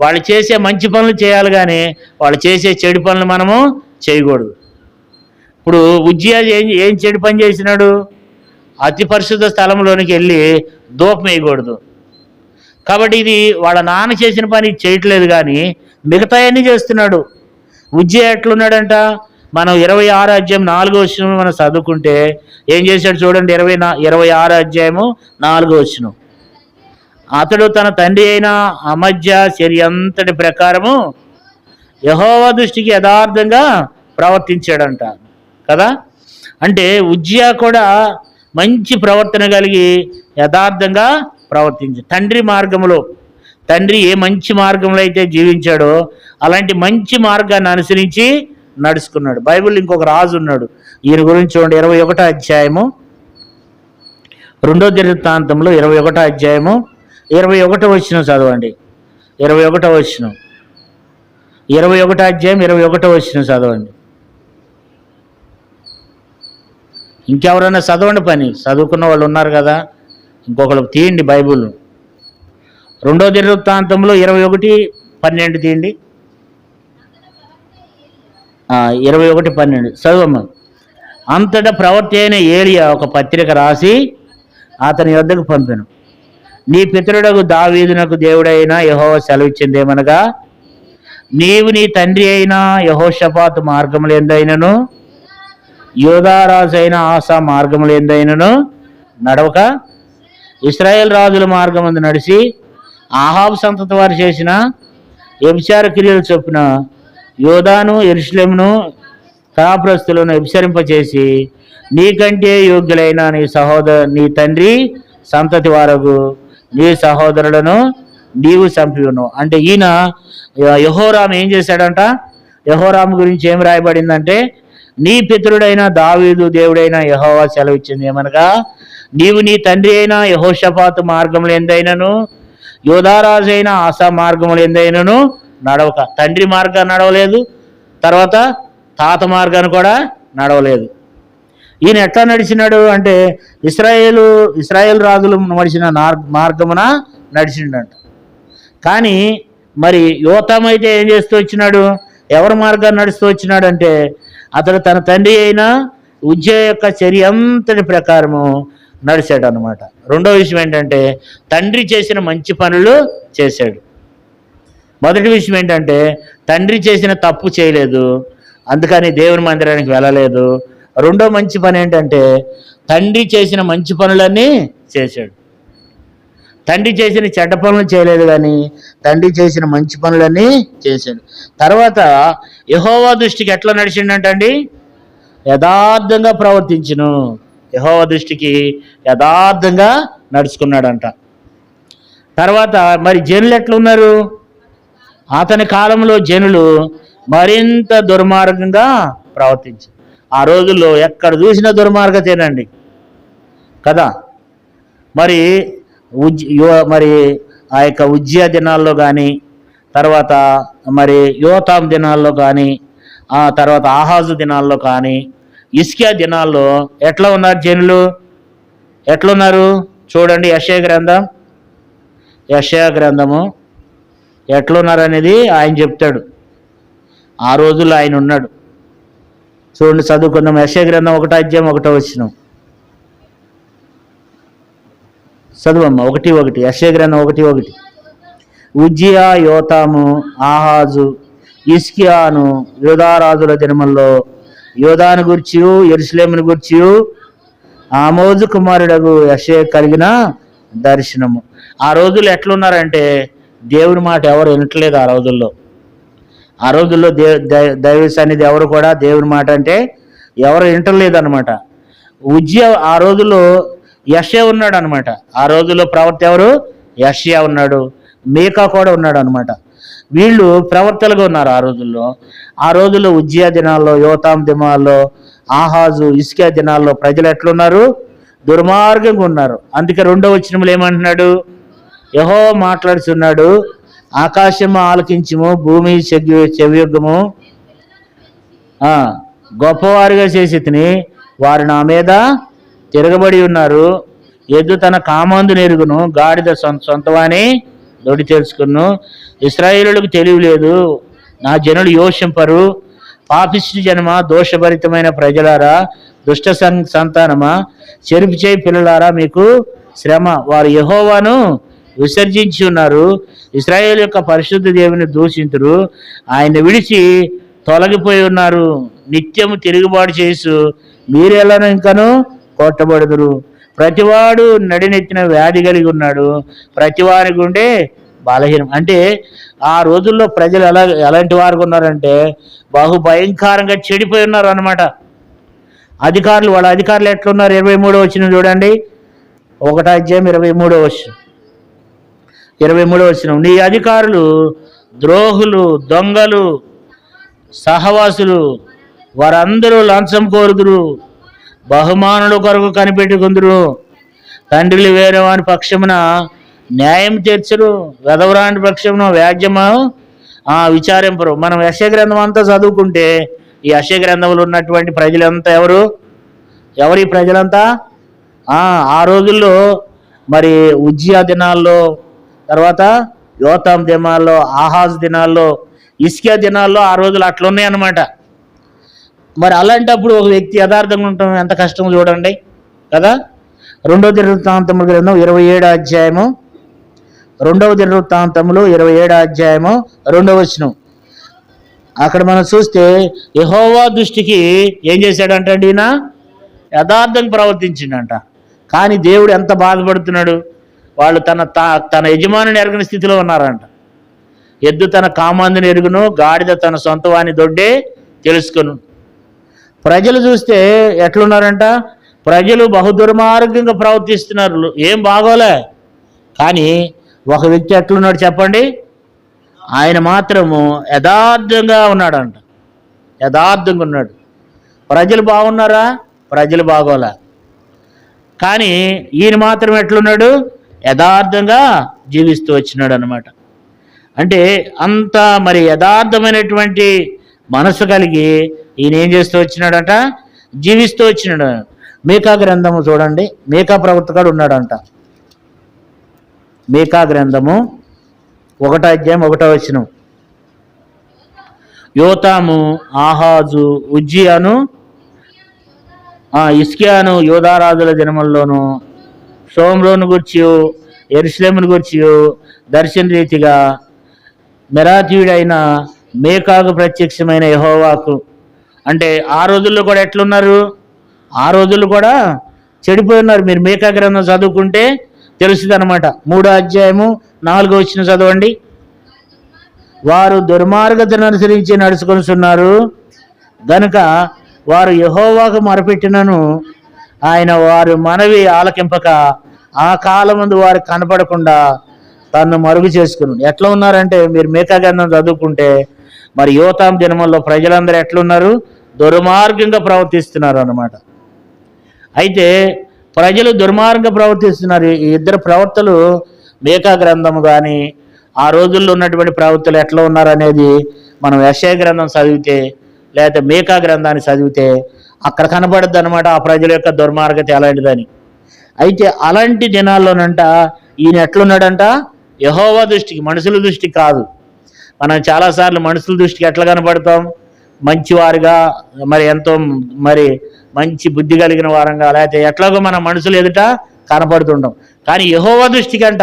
వాళ్ళు చేసే మంచి పనులు చేయాలి, కానీ వాళ్ళు చేసే చెడు పనులు మనము చేయకూడదు. ఇప్పుడు ఉజ్జియా ఏం చెడు పని చేసినాడు, అతి పరిశుద్ధ స్థలంలోనికి వెళ్ళి ధూపం వేయకూడదు. కాబట్టి ఇది వాళ్ళ నాన్న చేసిన పని చేయట్లేదు, కానీ మిగతా అన్నీ చేస్తున్నాడు. ఉజ్జియా ఎట్లున్నాడంట, మనం 26వ అధ్యాయం 4వ వచనం మనం చదువుకుంటే ఏం చేశాడు చూడండి. 26వ అధ్యాయము 4వ వచనం, అతడు తన తండ్రి అయిన అమజ్యా చర్య అంతటి ప్రకారము యెహోవా దృష్టికి యథార్థంగా ప్రవర్తించాడంట కదా. అంటే ఉజ్జియా కూడా మంచి ప్రవర్తన కలిగి యథార్థంగా ప్రవర్తించాడు. తండ్రి మార్గంలో, తండ్రి ఏ మంచి మార్గంలో అయితే జీవించాడో అలాంటి మంచి మార్గాన్ని అనుసరించి నడుచుకున్నాడు. బైబిల్ ఇంకొక రాజు ఉన్నాడు, ఈయన గురించి చూడండి. 21వ అధ్యాయము, రెండో దినవృత్తాంతంలో 21వ అధ్యాయము 21వ వచనం చదవండి. 21వ వచనం, 21వ అధ్యాయం 21వ వచనం చదవండి. ఇంకెవరైనా చదవండి, పని చదువుకున్న వాళ్ళు ఉన్నారు కదా, ఇంకొకరు తీయండి బైబుల్. 2 దినవృత్తాంతంలో 21:12 తీయండి. 21:12 చదవమ్మా. అంతటా ప్రవక్త అయిన ఏలియా ఒక పత్రిక రాసి అతని యొద్దకు పంపెను. నీ పితరుడకు దావీదునకు దేవుడైన యెహోవా సెలవిచ్చిందేమనగా, నీవు నీ తండ్రి అయిన యెహోషాపాతు మార్గములెందైనను యోధారాజు అయిన ఆసా మార్గములెందైనను నడవక ఇశ్రాయేల్ రాజుల మార్గమందు నడిచి ఆహాబు సంతతి వారు చేసిన వ్యభిచార క్రియలు చొప్పున యోధాను యెరూషలేమును కాపురస్తులను వ్యభిచరింపచేసి నీకంటే యోగ్యులైన నీ తండ్రి సంతతి వారకు నీ సహోదరులను నీవు చంపివును. అంటే ఈయన యెహోరాము ఏం చేశాడంట? యెహోరాము గురించి ఏం రాయబడిందంటే, నీ పితరుడైన దావీదు దేవుడైన యెహోవా సెలవిచ్చింది ఏమనగా, నీవు నీ తండ్రి అయిన యెహోషాపాతు మార్గములు ఎందైనను యోధారాజు అయిన ఆసా మార్గములు ఎందైనను నడవక. తండ్రి మార్గాన్ని నడవలేదు, తర్వాత తాత మార్గాన్ని కూడా నడవలేదు. ఈయన ఎట్లా నడిచినాడు అంటే ఇశ్రాయేల్ రాజులు నడిచిన మార్గమున నడిచిండంట. కానీ మరి యోతాము అయితే ఏం చేస్తూ వచ్చినాడు? ఎవరి మార్గాన్ని నడుస్తూ వచ్చినాడంటే, అతడు తన తండ్రి అయిన ఉజ్జయ యొక్క చర్య అంతటి ప్రకారము నడిచాడు అనమాట. రెండో విషయం ఏంటంటే, తండ్రి చేసిన మంచి పనులు చేశాడు. మొదటి విషయం ఏంటంటే, తండ్రి చేసిన తప్పు చేయలేదు, అందుకని దేవుని మందిరానికి వెళ్ళలేదు. రెండో మంచి పని ఏంటంటే, తండ్రి చేసిన మంచి పనులన్నీ చేశాడు. తండ్రి చేసిన చెడ్డ పనులు చేయలేదు, కానీ తండ్రి చేసిన మంచి పనులన్నీ చేశాడు. తర్వాత యెహోవా దృష్టికి ఎట్లా నడిచిండంటండి? యథార్థంగా ప్రవర్తించును. యెహోవా దృష్టికి యథార్థంగా నడుచుకున్నాడంట. తర్వాత మరి జనులు ఎట్లున్నారు? అతని కాలంలో జనులు మరింత దుర్మార్గంగా ప్రవర్తించారు. ఆ రోజుల్లో ఎక్కడ చూసినా దుర్మార్గతేనండి కదా. మరి ఆ యొక్క ఉజ్జియా దినాల్లో కానీ, తర్వాత మరి యోతాం దినాల్లో కానీ, ఆ తర్వాత ఆహాజు దినాల్లో కానీ, హిజ్కియా దినాల్లో ఎట్లా ఉన్నారు జనులు? ఎట్లున్నారు చూడండి. యెషయా గ్రంథము ఎట్లున్నారు అనేది ఆయన చెప్తాడు. ఆ రోజుల్లో ఆయన ఉన్నాడు. చూడండి, చదువుకుందాం. యెషయా గ్రంథం 1:1 చదువమ్మ. 1:1 యెషయా గ్రంథం 1:1. ఉజ్జియా, యోతాము, ఆహాజు, హిజ్కియాను యూదారాజుల దినముల్లో యోదాను గూర్చియు యెరూషలేమును గూర్చియు ఆమోజు కుమారుడగు యెషయా కలిగిన దర్శనము. ఆ రోజుల్లో ఎట్లున్నారంటే, దేవుని మాట ఎవరు వినట్లేదు. ఆ రోజుల్లో దైవ సన్నిధి ఎవరు కూడా దేవుని మాట అంటే ఎవరు వింటలేదు అనమాట. ఉజ్జియా ఆ రోజుల్లో యెషయా ఉన్నాడు అనమాట. ఆ రోజుల్లో ప్రవక్త ఎవరు? యెషయా ఉన్నాడు, మీకా కూడా ఉన్నాడు అనమాట. వీళ్ళు ప్రవక్తలుగా ఉన్నారు ఆ రోజుల్లో. ఆ రోజుల్లో ఉజ్జియా దినాల్లో, యోతాం దినాల్లో, ఆహాజు, హిజ్కియా దినాల్లో ప్రజలు ఎట్లున్నారు? దుర్మార్గంగా ఉన్నారు. అందుకే 2వ వచనంలో ఏమంటున్నాడు? యెహోవా మాట్లాడుతున్నాడు, ఆకాశము ఆలకించుము, భూమి చెవియొగ్గము. గొప్పవారిగా చేసి తిని వారు నా మీద తిరగబడి ఉన్నారు. ఎద్దు తన కామందు నెరుగును, గాడిద సొంతవాని దొడి తెలుసుకును. ఇశ్రాయేలులకు తెలివి లేదు, నా జనులు యోషింపరు. పాపిష్టి జనమ, దోషభరితమైన ప్రజలారా, దుష్ట సంతానమా, చెరుపు చేయి పిల్లలారా, మీకు శ్రమ. వారు యెహోవాను విసర్జించి ఉన్నారు, ఇశ్రాయేలు యొక్క పరిశుద్ధ దేవుని దూషింతురు. ఆయన విడిచి తొలగిపోయి ఉన్నారు. నిత్యము తిరుగుబాటు చేసు మీరెలానో ఇంకను కొట్టబడుదురు. ప్రతివాడు నడినెత్తిన వ్యాధి కలిగి ఉన్నాడు, ప్రతివారి గుండె బలహీనం. అంటే ఆ రోజుల్లో ప్రజలు ఎలాంటి వారు ఉన్నారంటే, బహు భయంకరంగా చెడిపోయి ఉన్నారు అన్నమాట. వాళ్ళ అధికారులు ఎట్లున్నారు? 23వ వచనం చూడండి. 1:23 వచనం. నీ అధికారులు ద్రోహులు, దొంగలు, సహవాసులు, వారందరూ లంచం కోరుదురు, బహుమానుల కొరకు కనిపెట్టుకుందరు. తండ్రులు వేరే వాని పక్షమున న్యాయం తీర్చరు, వెదవరాని పక్షమున వ్యాజ్యము విచారింపరు. మనం యెషయా గ్రంథం అంతా చదువుకుంటే, ఈ యెషయా గ్రంథంలో ఉన్నటువంటి ప్రజలంతా ఎవరు? ఎవరి ప్రజలంతా? ఆ రోజుల్లో మరి ఉజ్జియా దినాల్లో, తర్వాత యోతాం దినాల్లో, ఆహాజ్ దినాల్లో, హిజ్కియా దినాల్లో ఆ రోజులు అట్లున్నాయన్నమాట. మరి అలాంటప్పుడు ఒక వ్యక్తి యథార్థంగా ఉండటం ఎంత కష్టమో చూడండి కదా. 2వ దినవృత్తాంతముల గ్రంథం 27వ అధ్యాయము, 2వ దినవృత్తాంతములు 27వ అధ్యాయము 2వ వచనం. అక్కడ మనం చూస్తే యెహోవా దృష్టికి ఏం చేశాడంట అండి, ఈయన యథార్థంగా ప్రవర్తించిండంట. కానీ దేవుడు ఎంత బాధపడుతున్నాడు, వాళ్ళు తన యజమానిని ఎరగని స్థితిలో ఉన్నారంట. ఎద్దు తన కామాందుని ఎరుగును, గాడిద తన సొంత వాని దొడ్డే తెలుసుకొను. ప్రజలు చూస్తే ఎట్లున్నారంట, ప్రజలు బహుదుర్మార్గంగా ప్రవర్తిస్తున్నారు, ఏం బాగోలే. కానీ ఒక వ్యక్తి ఎట్లున్నాడు చెప్పండి, ఆయన మాత్రము యథార్థంగా ఉన్నాడంట. యథార్థంగా ఉన్నాడు. ప్రజలు బాగున్నారా? ప్రజలు బాగోలే. కానీ ఈయన మాత్రం ఎట్లున్నాడు, యథార్థంగా జీవిస్తూ వచ్చినాడు అన్నమాట. అంటే అంత మరి యథార్థమైనటువంటి మనసు కలిగి ఈయన ఏం చేస్తూ వచ్చినాడంట, జీవిస్తూ వచ్చినాడు. మీకా గ్రంథము చూడండి, మీకా ప్రవక్తగాడు ఉన్నాడంట. మీకా గ్రంథము 1వ అధ్యాయం 1వ వచనం. యోతాము, ఆహాజు, ఉజ్జియాను, హిజ్కియాను యోధారాజుల దినముల్లోను షోమ్రోను గూర్చి, యెరూషలేమును గూర్చి దర్శన రీతిగా మెరాతీయుడైన మీకాకు ప్రత్యక్షమైన యెహోవాకు. అంటే ఆ రోజుల్లో కూడా ఎట్లున్నారు, ఆ రోజుల్లో కూడా చెడిపోయి ఉన్నారు. మీరు మీకా గ్రంథం చదువుకుంటే తెలుస్తుంది అనమాట. 3వ అధ్యాయము 4వ వచనం చదవండి. వారు దుర్మార్గతను అనుసరించి నడుచుకొనిస్తున్నారు గనుక వారు యెహోవాకు మొరపెట్టినను ఆయన వారు మనవి ఆలకింపక ఆ కాలమందు వారు కనపడకుండా తను మరుగు చేసుకుని. ఎట్లా ఉన్నారంటే మీరు మీకా గ్రంథం చదువుకుంటే మరి యోతాం దినముల్లో ప్రజలందరూ ఎట్లున్నారు, దుర్మార్గంగా ప్రవర్తిస్తున్నారు అన్నమాట. అయితే ప్రజలు దుర్మార్గంగా ప్రవర్తిస్తున్నారు. ఈ ఇద్దరు ప్రవక్తలు మీకా గ్రంథము కానీ ఆ రోజుల్లో ఉన్నటువంటి ప్రవక్తలు ఎట్లా ఉన్నారనేది మనం యెషయా గ్రంథం చదివితే లేకపోతే మీకా గ్రంథాన్ని చదివితే అక్కడ కనబడుద్ది అనమాట ఆ ప్రజల యొక్క దుర్మార్గత ఎలాంటిదని. అయితే అలాంటి దినాల్లోనంట ఈయన ఎట్లున్నాడంట, యెహోవా దృష్టికి, మనుషుల దృష్టికి కాదు. మనం చాలాసార్లు మనుషుల దృష్టికి ఎట్లా కనపడతాం, మంచివారుగా, మరి ఎంతో మరి మంచి బుద్ధి కలిగిన వారంగా, లేకపోతే ఎట్లాగో మన మనుషులు ఎదుట కనపడుతుంటాం. కానీ యెహోవా దృష్టికి అంట,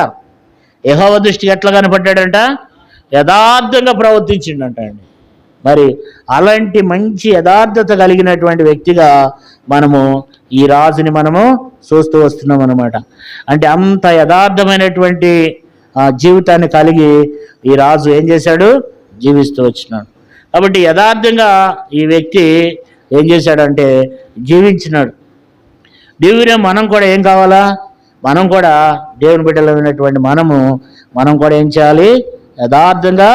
యెహోవా దృష్టికి ఎట్లా కనపడ్డాడంట, యథార్థంగా ప్రవర్తించిండంట అండి. మరి అలాంటి మంచి యథార్థత కలిగినటువంటి వ్యక్తిగా మనము ఈ రాజుని మనము చూస్తూ వస్తున్నాం అన్నమాట. అంటే అంత యథార్థమైనటువంటి జీవితాన్ని కలిగి ఈ రాజు ఏం చేశాడు, జీవిస్తూ వచ్చినాడు. కాబట్టి యథార్థంగా ఈ వ్యక్తి ఏం చేశాడంటే జీవించినాడు. దేవుని మనం కూడా ఏం కావాలా, మనం కూడా దేవుని బిడ్డలమైనటువంటి మనం కూడా ఏం చేయాలి, యథార్థంగా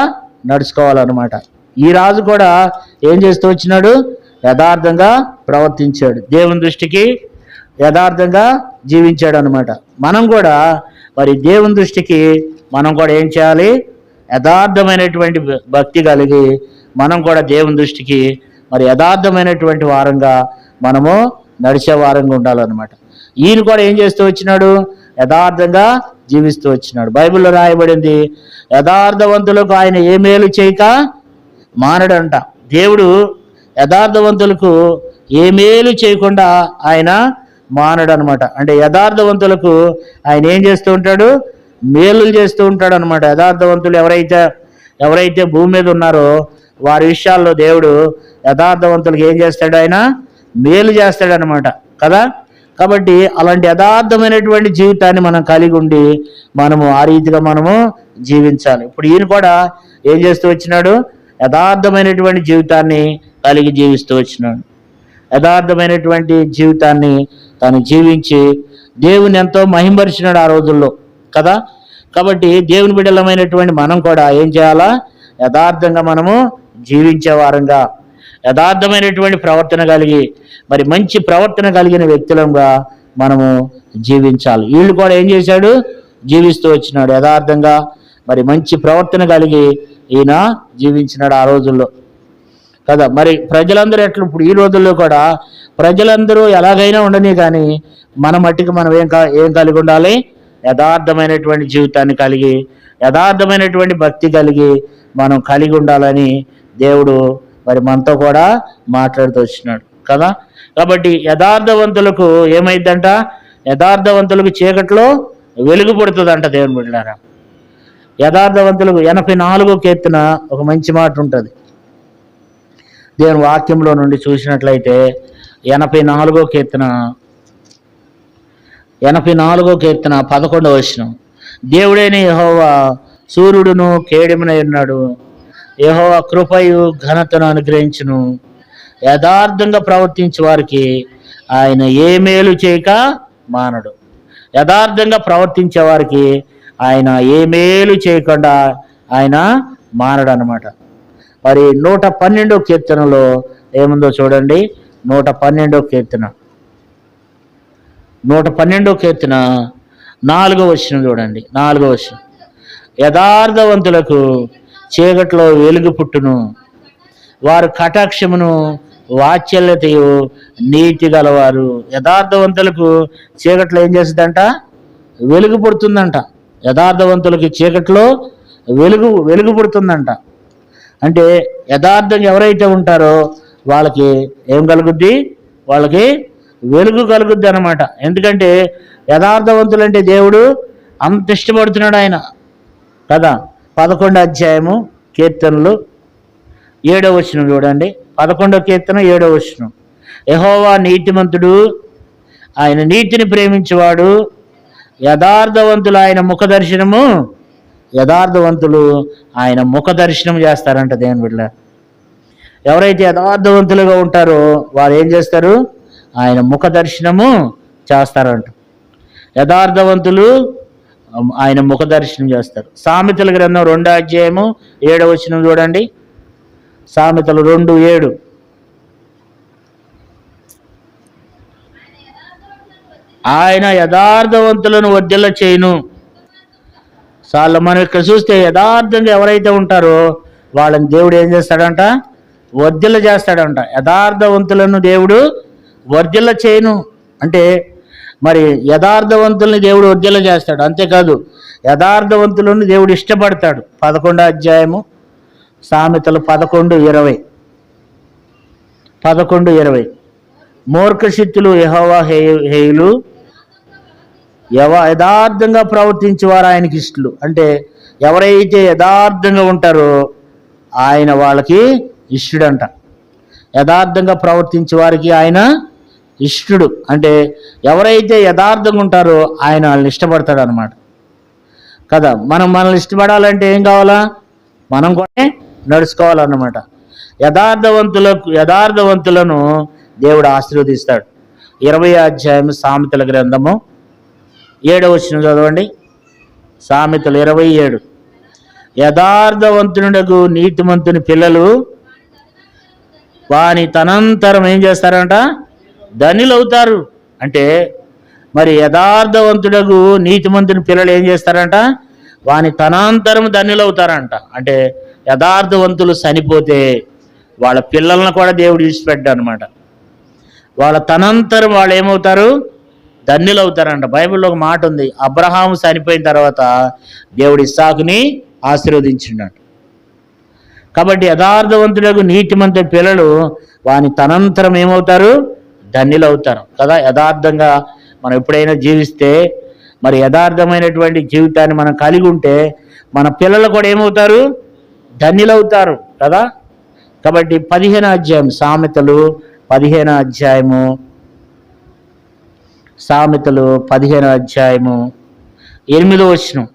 నడుచుకోవాలన్నమాట. ఈ రాజు కూడా ఏం చేస్తూ వచ్చినాడు, యథార్థంగా ప్రవర్తించాడు, దేవుని దృష్టికి యథార్థంగా జీవించాడు అనమాట. మనం కూడా మరి దేవుని దృష్టికి మనం కూడా ఏం చేయాలి, యథార్థమైనటువంటి భక్తి కలిగి మనం కూడా దేవుని దృష్టికి మరి యథార్థమైనటువంటి వారంగా మనము నడిచే వారంగా ఉండాలన్నమాట. ఈయన కూడా ఏం చేస్తూ వచ్చినాడు, యథార్థంగా జీవిస్తూ వచ్చినాడు. బైబిల్లో రాయబడింది, యథార్థవంతులకు ఆయన ఏ మేలు చేయక మానడంట. దేవుడు యథార్థవంతులకు ఏ మేలు చేయకుండా ఆయన మానడు అనమాట. అంటే యథార్థవంతులకు ఆయన ఏం చేస్తూ ఉంటాడు, మేలులు చేస్తూ ఉంటాడు అనమాట. యథార్థవంతులు ఎవరైతే భూమి మీద ఉన్నారో వారి విషయాల్లో దేవుడు యథార్థవంతులకు ఏం చేస్తాడు, ఆయన మేలు చేస్తాడనమాట కదా. కాబట్టి అలాంటి యథార్థమైనటువంటి జీవితాన్ని మనం కలిగి ఉండి మనము ఆ రీతిగా మనము జీవించాలి. ఇప్పుడు ఈయన కూడా ఏం చేస్తూ వచ్చినాడు, యథార్థమైనటువంటి జీవితాన్ని కలిగి జీవిస్తూ వచ్చినాడు. యథార్థమైనటువంటి జీవితాన్ని తను జీవించి దేవుని ఎంతో మహింపరిచినాడు ఆ రోజుల్లో కదా. కాబట్టి దేవుని బిడ్డలమైనటువంటి మనం కూడా ఏం చేయాలా, యథార్థంగా మనము జీవించే వారంగా, యథార్థమైనటువంటి ప్రవర్తన కలిగి మరి మంచి ప్రవర్తన కలిగిన వ్యక్తులంగా మనము జీవించాలి. వీళ్ళు కూడా ఏం చేశాడు, జీవిస్తూ వచ్చినాడు యథార్థంగా, మరి మంచి ప్రవర్తన కలిగి ఈయన జీవించినాడు ఆ రోజుల్లో కదా. మరి ప్రజలందరూ ఎట్లా ఇప్పుడు ఈ రోజుల్లో కూడా ప్రజలందరూ ఎలాగైనా ఉండని, కానీ మన మట్టికి మనం ఏం కలిగి ఉండాలి? యథార్థమైనటువంటి జీవితాన్ని కలిగి, యథార్థమైనటువంటి భక్తి కలిగి మనం కలిగి ఉండాలని దేవుడు మరి మనతో కూడా మాట్లాడుతూ వచ్చినాడు కదా. కాబట్టి యథార్థవంతులకు ఏమైందంట? యథార్థవంతులకు చీకట్లో వెలుగు పుడుతుందంట దేవుని బిడ్డలారా. యథార్థవంతులకు 84వ కీర్తన ఒక మంచి మాట ఉంటుంది. దేవుని వాక్యంలో నుండి చూసినట్లయితే 84వ కీర్తన 11వ వచనం. దేవుడైన యెహోవా సూర్యుడును కేడెమునై ఉన్నాడు. యెహోవా కృపయు ఘనతను అనుగ్రహించును. యథార్థంగా ప్రవర్తించే వారికి ఆయన ఏ మేలు చేయక మానడు. యథార్థంగా ప్రవర్తించే వారికి ఆయన ఏ మేలు చేయకుండా ఆయన మానడు అన్నమాట. మరి 112వ కీర్తనలో ఏముందో చూడండి. 112వ కీర్తన 4వ వచనం చూడండి. 4వ వచనం. యథార్థవంతులకు చీకట్లో వెలుగు పుట్టును, వారు కటాక్షమును వాత్సల్యతయు నీతి గలవారు. యథార్థవంతులకు చీకట్లో ఏం చేస్తుందంట? వెలుగు పుడుతుందంట. యథార్థవంతులకి చీకట్లో వెలుగు పుడుతుందంట. అంటే యథార్థంగా ఎవరైతే ఉంటారో వాళ్ళకి ఏం కలుగుద్ది? వాళ్ళకి వెలుగు కలుగుద్ది అనమాట. ఎందుకంటే యథార్థవంతులంటే దేవుడు అంత ఇష్టపడుతున్నాడు ఆయన కదా. 11వ అధ్యాయము కీర్తనలు 7వ వచనం చూడండి. 11వ కీర్తన 7వ వచనం. యెహోవా నీతిమంతుడు, ఆయన నీతిని ప్రేమించేవాడు. యథార్థవంతులు ఆయన ముఖ దర్శనం చేస్తారంట దేవుని బిడ్డ. ఎవరైతే యథార్థవంతులుగా ఉంటారో వారు ఏం చేస్తారు? ఆయన ముఖ దర్శనము చేస్తారంట. యథార్థవంతులు ఆయన ముఖ దర్శనం చేస్తారు. సామెతల గ్రంథం 2వ అధ్యాయము 7వ వచనం చూడండి. సామెతలు 2:7. ఆయన యథార్థవంతులను వర్ధిల్ల చేయును. చాలా మనం ఇక్కడ చూస్తే యథార్థంగా ఎవరైతే ఉంటారో వాళ్ళని దేవుడు ఏం చేస్తాడంట? వర్ధిల్ల చేస్తాడంట. యథార్థవంతులను దేవుడు వర్ధిల్ల చేయును అంటే మరి యథార్థవంతుల్ని దేవుడు వర్ధిల్ల చేస్తాడు. అంతేకాదు యథార్థవంతులను దేవుడు ఇష్టపడతాడు. 11వ అధ్యాయము సామెతలు 11:20. మూర్ఖశిత్తులు యెహోవా హేయులు, యథార్థంగా ప్రవర్తించేవారు ఆయనకి ఇష్టలు. అంటే ఎవరైతే యథార్థంగా ఉంటారో ఆయన వాళ్ళకి ఇష్టడంట. యథార్థంగా ప్రవర్తించే వారికి ఆయన ఇష్టడు. అంటే ఎవరైతే యథార్థంగా ఉంటారో ఆయన వాళ్ళని ఇష్టపడతాడు అనమాట కదా. మనల్ని ఇష్టపడాలంటే ఏం కావాలా? మనం కూడా నడుచుకోవాలన్నమాట. యథార్థవంతులను దేవుడు ఆశీర్వదిస్తాడు. 20వ అధ్యాయం సామెతల గ్రంథము 7వ వచనం చదవండి. సామెతలు 27. యథార్థవంతునుడగు నీతిమంతుని పిల్లలు వాని తనంతరం ఏం చేస్తారంట? ధనిలవుతారు. అంటే మరి యథార్థవంతుడగు నీతిమంతుని పిల్లలు ఏం చేస్తారంట? వాని తనాంతరం ధన్యులవుతారంట. అంటే యథార్థవంతులు చనిపోతే వాళ్ళ పిల్లలను కూడా దేవుడు విడిచిపెట్టాడు అనమాట. వాళ్ళ తనంతరం వాళ్ళు ఏమవుతారు? ధన్యులవుతారంట. బైబిల్లో ఒక మాట ఉంది, అబ్రహాము చనిపోయిన తర్వాత దేవుడు ఇస్సాకుని ఆశీర్వదించిండు. కాబట్టి యథార్థవంతులకు నీతిమంతుని పిల్లలు వాని తనంతరం ఏమవుతారు? ధన్యులవుతారు కదా. యథార్థంగా మనం ఎప్పుడైనా జీవిస్తే మరి యథార్థమైనటువంటి జీవితాన్ని మనం కలిగి ఉంటే మన పిల్లలు కూడా ఏమవుతారు? ధన్యులవుతారు కదా. కాబట్టి 15వ అధ్యాయం సామెతలు 15వ అధ్యాయము 8వ వచనం.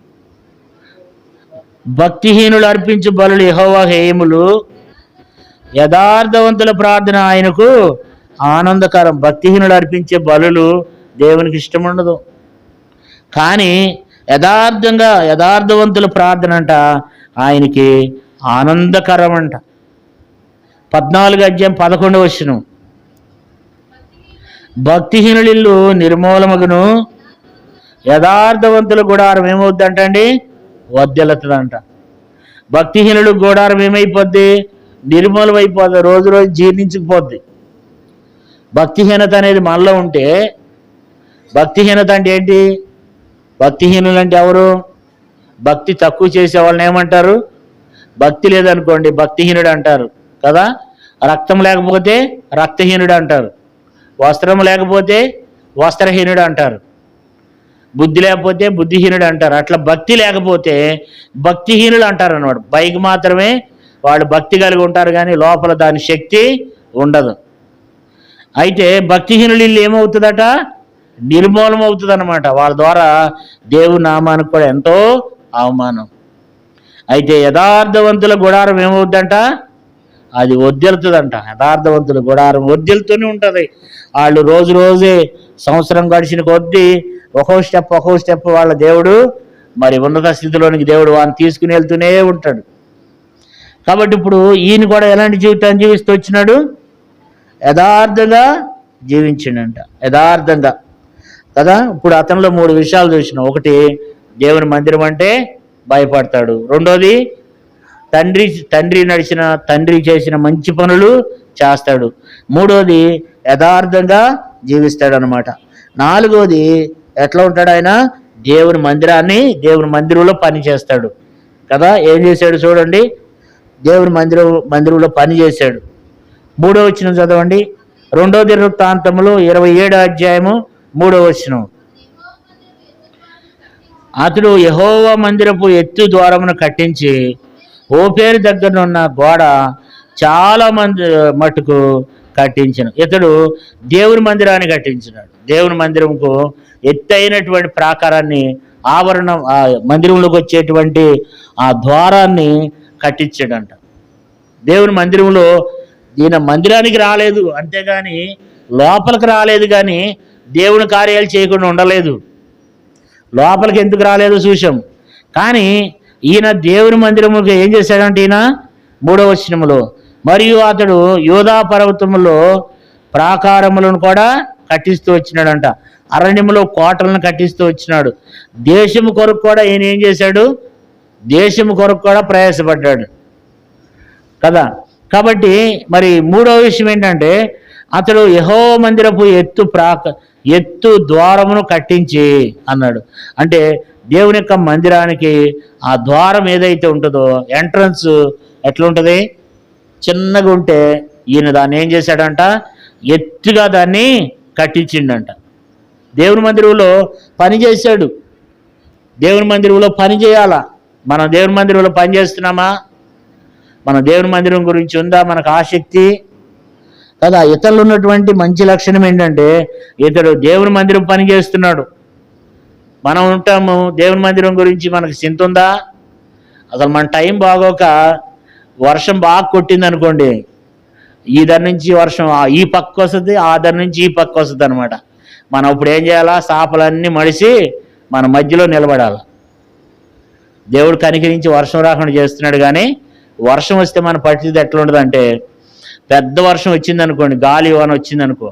భక్తిహీనులు అర్పించు బలులు యెహోవా హేయములు, యథార్థవంతుల ప్రార్థన ఆయనకు ఆనందకరం. భక్తిహీనులు అర్పించే బలులు దేవునికి ఇష్టం ఉండదు, కానీ యథార్థవంతుల ప్రార్థన అంట ఆయనకి ఆనందకరం అంట. 14వ అధ్యాయం 11వ వచనం. భక్తిహీనులిల్లు నిర్మూలమగును, యథార్థవంతుల గుడారం ఏమవుద్దంటండి? వర్ధిల్లుతుందంట. భక్తిహీనులు గుడారం ఏమైపోద్ది? నిర్మూలమైపోద్ది, రోజు జీర్ణించుకుపోద్ది. భక్తిహీనత అనేది మనలో ఉంటే, భక్తిహీనత అంటే ఏంటి? భక్తిహీనులు అంటే ఎవరు? భక్తి తక్కువ చేసే వాళ్ళని ఏమంటారు? భక్తి లేదనుకోండి భక్తిహీనుడు అంటారు కదా. రక్తం లేకపోతే రక్తహీనుడు అంటారు, వస్త్రం లేకపోతే వస్త్రహీనుడు అంటారు, బుద్ధి లేకపోతే బుద్ధిహీనుడు అంటారు. అట్లా భక్తి లేకపోతే భక్తిహీనులు అంటారు అన్నమాట. పైకి మాత్రమే వాళ్ళు భక్తి కలిగి ఉంటారు కానీ లోపల దాని శక్తి ఉండదు. అయితే భక్తిహీనులు ఇల్లు ఏమవుతుందట? నిర్మూలం అవుతుంది అన్నమాట. వాళ్ళ ద్వారా దేవుని నామానికి కూడా ఎంతో అవమానం. అయితే యథార్థవంతుల గుడారం ఏమవుద్దంట? అది వర్ధిల్లుతుందంట. యథార్థవంతుల గుడారం వర్ధిల్లుతూనే ఉంటుంది. వాళ్ళు రోజు రోజే సంవత్సరం గడిచిన కొద్దీ ఒక్కో స్టెప్ వాళ్ళ దేవుడు మరి ఉన్నత స్థితిలోనికి దేవుడు వాడిని తీసుకుని వెళ్తూనే ఉంటాడు. కాబట్టి ఇప్పుడు ఈయన కూడా ఎలాంటి జీవితాన్ని జీవిస్తూ వచ్చినాడు? యథార్థంగా జీవించిండంట, యథార్థంగా కదా. ఇప్పుడు అతనిలో 3 విషయాలు చూసినాం. ఒకటి, దేవుని మందిరం అంటే భయపడతాడు. రెండోది, తండ్రి చేసిన మంచి పనులు చేస్తాడు. మూడోది, యథార్థంగా జీవిస్తాడు అనమాట. నాలుగోది, ఎట్లా ఉంటాడు ఆయన? దేవుని మందిరంలో పని చేస్తాడు కదా. ఏం చేశాడు చూడండి, దేవుని మందిరంలో పని చేశాడు. 3వ వచనం చదవండి. 2వ దినవృత్తాంతములు 27వ అధ్యాయము 3వ వచనం. అతడు యెహోవా మందిరపు ఎత్తు ద్వారమును కట్టించి ఓపేరు దగ్గరనున్న గోడ చాలా మంది మటుకు కట్టించను. ఇతడు దేవుని మందిరాన్ని కట్టించినాడు. దేవుని మందిరంకు ఎత్తైనటువంటి ప్రాకారాన్ని, ఆవరణం, ఆ మందిరంలోకి వచ్చేటువంటి ఆ ద్వారాన్ని కట్టించాడంట. దేవుని మందిరంలో ఈయన మందిరానికి రాలేదు, అంతేగాని లోపలికి రాలేదు, కానీ దేవుని కార్యాలు చేయకుండా ఉండలేదు. లోపలికి ఎందుకు రాలేదు చూసాం. కానీ ఈయన దేవుని మందిరముకి ఏం చేశాడంటే, ఈయన 3వ వచనములో, మరియు అతడు యోధా పర్వతములో ప్రాకారములను కూడా కట్టిస్తూ వచ్చినాడంట. అరణ్యములో కోటలను కట్టిస్తూ వచ్చినాడు. దేశము కొరకు కూడా ఈయన ఏం చేశాడు? దేశము కొరకు కూడా ప్రయాసపడ్డాడు కదా. కాబట్టి మరి 3వ విషయం ఏంటంటే, అతడు యెహోవా మందిరపు ఎత్తు ద్వారమును కట్టించి అన్నాడు. అంటే దేవుని యొక్క మందిరానికి ఆ ద్వారం ఏదైతే ఉంటుందో, ఎంట్రన్స్ ఎట్లా ఉంటుంది? చిన్నగా ఉంటే ఈయన దాన్ని ఏం చేశాడంట? ఎత్తుగా దాన్ని కట్టించిండంట. దేవుని మందిరంలో పని చేశాడు. దేవుని మందిరంలో పని చేయాలా? మనం దేవుని మందిరంలో పని చేస్తున్నామా? మన దేవుని మందిరం గురించి ఉందా మనకు ఆసక్తి కదా. ఇతరులు ఉన్నటువంటి మంచి లక్షణం ఏంటంటే, ఇతడు దేవుని మందిరం పని చేస్తున్నాడు. మనం ఉంటాము, దేవుని మందిరం గురించి మనకు చింత ఉందా? అసలు మన టైం బాగోక వర్షం బాగా కొట్టింది అనుకోండి, ఈ దాని నుంచి వర్షం ఈ పక్క వస్తుంది, ఆ దాని నుంచి ఈ పక్క వస్తుంది అనమాట. మనం ఇప్పుడు ఏం చేయాలా? సాపలన్నీ మడిసి మన మధ్యలో నిలబడాలి. దేవుడు కనికరించి వర్షం రాకుండా చేస్తున్నాడు, కానీ వర్షం వస్తే మన పరిస్థితి ఎట్లా ఉంటుందంటే, పెద్ద వర్షం వచ్చింది అనుకోండి, గాలి వాన వచ్చింది అనుకో,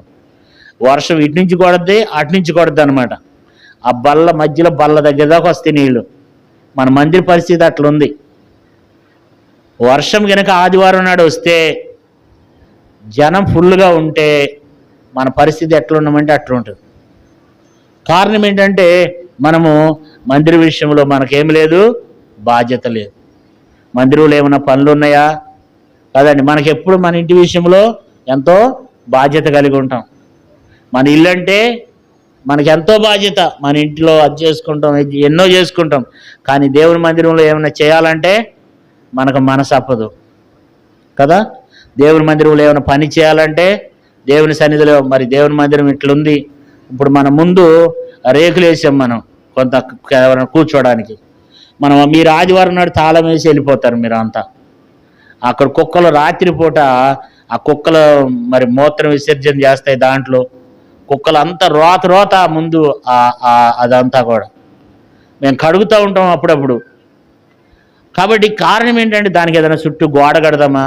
వర్షం ఇటు నుంచి కొడద్ది అటు నుంచి కొడద్ది అనమాట. ఆ మధ్యలో బల్ల దగ్గర దాకా వస్తాయి నీళ్ళు. మన మందిర పరిస్థితి అట్లుంది. వర్షం కనుక ఆదివారం నాడు వస్తే, జనం ఫుల్గా ఉంటే మన పరిస్థితి ఎట్లా ఉన్నామంటే అట్లా ఉంటుంది. కారణం ఏంటంటే, మనము మందిర విషయంలో మనకేమి లేదు, బాధ్యత లేదు. మందిరంలో ఏమైనా పనులు ఉన్నాయా? కదండి. మనకెప్పుడు మన ఇంటి విషయంలో ఎంతో బాధ్యత కలిగి ఉంటాం. మన ఇల్లు అంటే మనకి ఎంతో బాధ్యత. మన ఇంట్లో అది చేసుకుంటాం, ఎన్నో చేసుకుంటాం. కానీ దేవుని మందిరంలో ఏమైనా చేయాలంటే మనకు మనసు అప్పదు కదా. దేవుని మందిరంలో ఏమైనా పని చేయాలంటే, దేవుని సన్నిధిలో మరి దేవుని మందిరం ఇట్లుంది. ఇప్పుడు మన ముందు రేకులు వేసాం మనం కొంత ఎవరైనా కూర్చోడానికి. మీరు ఆదివారం నాడు తాళం వేసి వెళ్ళిపోతారు మీరు అంతా. అక్కడ కుక్కలు రాత్రిపూట ఆ కుక్కలు మరి మూత్రం విసర్జన చేస్తాయి. దాంట్లో కుక్కలు అంతా రోత ముందు అదంతా కూడా మేము కడుగుతూ ఉంటాం అప్పుడప్పుడు. కాబట్టి కారణం ఏంటంటే, దానికి ఏదైనా చుట్టూ గోడ కడదామా?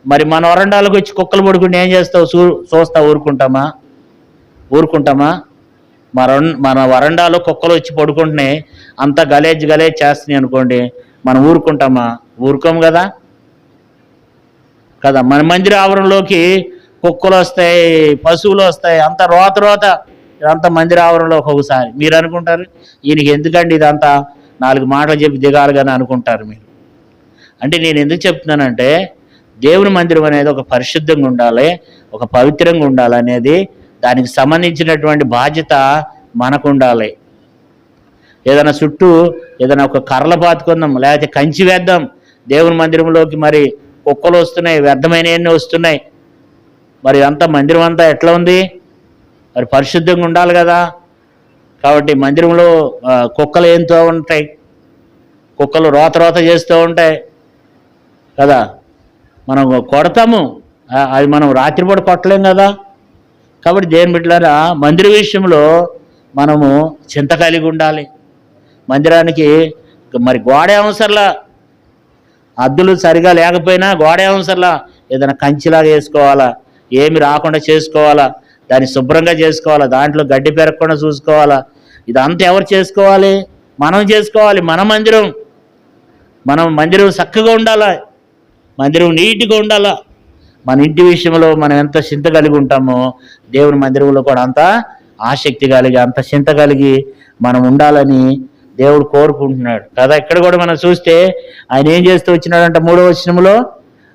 మరి మన వరండాలకు వచ్చి కుక్కలు పడుకుంటే ఏం చేస్తావు? చూస్తా ఊరుకుంటామా? మన వరండాలో కుక్కలు వచ్చి పడుకుంటున్నాయి, అంతా గలేజ్ చేస్తున్నాయి అనుకోండి, మనం ఊరుకుంటామా? ఊరుకోము కదా. మన మందిర ఆవరణలోకి కుక్కలు వస్తాయి, పశువులు వస్తాయి, అంత రోత రోత, ఇదంతా మందిర ఆవరణలో ఒక్కొక్కసారి. మీరు అనుకుంటారు ఈయనకి ఎందుకండి ఇదంతా, 4 మాటలు చెప్పి దిగాలి కానీ అనుకుంటారు మీరు. అంటే నేను ఎందుకు చెప్తున్నానంటే, దేవుని మందిరం అనేది ఒక పరిశుద్ధంగా ఉండాలి, ఒక పవిత్రంగా ఉండాలి అనేది, దానికి సంబంధించినటువంటి బాధ్యత మనకు ఉండాలి. ఏదైనా చుట్టూ ఏదైనా ఒక కర్రలు పాతుకుందాం, లేకపోతే కంచి వేద్దాం. దేవుని మందిరంలోకి మరి కుక్కలు వస్తున్నాయి, వ్యర్థమైనవన్నీ వస్తున్నాయి. మరి అంతా మందిరం అంతా ఎట్లా ఉంది? మరి పరిశుద్ధంగా ఉండాలి కదా. కాబట్టి మందిరంలో కుక్కలు ఏంతో ఉంటాయి, కుక్కలు రోత రోత చేస్తూ ఉంటాయి కదా. మనం కొడతాము, అది మనం రాత్రిపూట కొట్టలేం కదా. కాబట్టి దేవుని బిడ్డలారా, మందిర విషయంలో మనము చింత కలిగి ఉండాలి. మందిరానికి మరి గోడ అవసరంలా, అద్దులు సరిగా లేకపోయినా గోడ అవసరంలా, ఏదైనా కంచిలాగా వేసుకోవాలా, ఏమి రాకుండా చేసుకోవాలా, దాన్ని శుభ్రంగా చేసుకోవాలా, దాంట్లో గడ్డి పెరగకుండా చూసుకోవాలా. ఇదంతా ఎవరు చేసుకోవాలి? మనం చేసుకోవాలి. మన మందిరం చక్కగా ఉండాలా, మందిరం నీట్గా ఉండాలా. మన ఇంటి విషయంలో మనం ఎంత చింత కలిగి ఉంటామో, దేవుని మందిరంలో కూడా అంత ఆసక్తి కలిగి, అంత చింత కలిగి మనం ఉండాలని దేవుడు కోరుకుంటున్నాడు కదా. ఇక్కడ కూడా మనం చూస్తే ఆయన ఏం చేస్తూ వచ్చినాడంట, 3వ వచనంలో,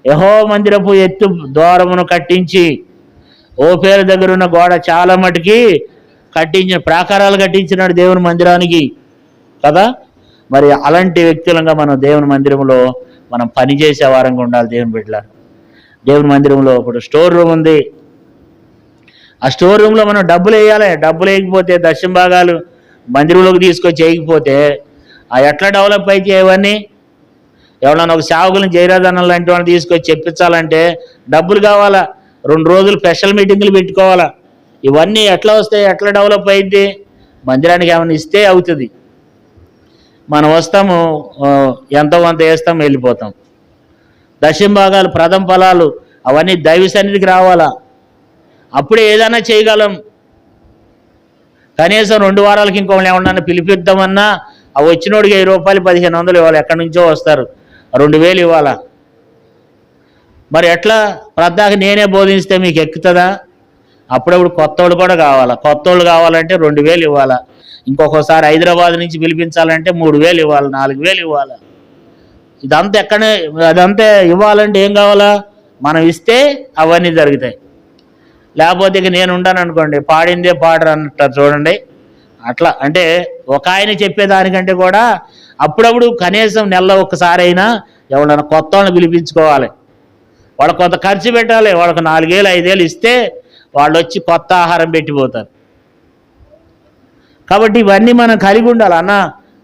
యెహోవా మందిరపు ఎత్తు ద్వారమును కట్టించి, ఓఫేరు దగ్గర ఉన్న గోడ చాలా మటుకి కట్టించిన, ప్రాకారాలు కట్టించినాడు దేవుని మందిరానికి కదా. మరి అలాంటి వ్యక్తులంగా మనం దేవుని మందిరంలో మనం పనిచేసే వారంగా ఉండాలి. దేవుని బిడ్డల, దేవుని మందిరంలో ఇప్పుడు స్టోర్ రూమ్ ఉంది. ఆ స్టోర్ రూమ్లో మనం డబ్బులు వేయాలి. డబ్బులు వేయకపోతే, దశమ భాగాలు మందిరంలోకి తీసుకొచ్చి వేయకపోతే ఎట్లా డెవలప్ అయితే ఇవన్నీ? ఎవరన్నా ఒక సేవకులను జయరాధన లాంటి వాళ్ళని తీసుకొచ్చి చెప్పించాలంటే డబ్బులు కావాలా, 2 రోజులు స్పెషల్ మీటింగులు పెట్టుకోవాలా. ఇవన్నీ ఎట్లా వస్తాయి? ఎట్లా డెవలప్ అయింది? మందిరానికి ఏమైనా ఇస్తే అవుతుంది. మనం వస్తాము, ఎంతో కొంత వేస్తాం, వెళ్ళిపోతాం. దశమ భాగాలు, ప్రథమ ఫలాలు అవన్నీ దైవ సన్నిధికి రావాలా, అప్పుడే ఏదైనా చేయగలం. కనీసం 2 వారాలకి ఇంకొకళ్ళు ఏమన్నా పిలిపిద్దామన్నా ఆ వచ్చినోడికి 1000 రూపాయలు 1500 ఇవ్వాలి. ఎక్కడి నుంచో వస్తారు, 2000 ఇవ్వాలా. మరి ఎట్లా? ప్రద్దాక నేనే బోధిస్తే మీకు ఎక్కుతుందా? అప్పుడప్పుడు కొత్తోళ్ళు కూడా కావాలా. కొత్తోళ్ళు కావాలంటే 2000 ఇవ్వాలా. ఇంకొకసారి హైదరాబాద్ నుంచి పిలిపించాలంటే 3000 ఇవ్వాలి, 4000 ఇవ్వాలి. ఇదంతా అదంతా ఇవ్వాలంటే ఏం కావాలా? మనం ఇస్తే అవన్నీ జరుగుతాయి. లేకపోతే ఇక నేను ఉంటాను అనుకోండి, పాడిందే పాడరు అంటారు చూడండి. అట్లా అంటే ఒక ఆయన చెప్పేదానికంటే కూడా అప్పుడప్పుడు కనీసం నెలలో ఒక్కసారి అయినా ఎవరైనా కొత్త వాళ్ళని పిలిపించుకోవాలి. వాళ్ళకి కొంత ఖర్చు పెట్టాలి. వాళ్ళకి 4000 5000 ఇస్తే వాళ్ళు వచ్చి కొత్త ఆహారం పెట్టిపోతారు. కాబట్టి ఇవన్నీ మనం కలిగి ఉండాలి. అన్న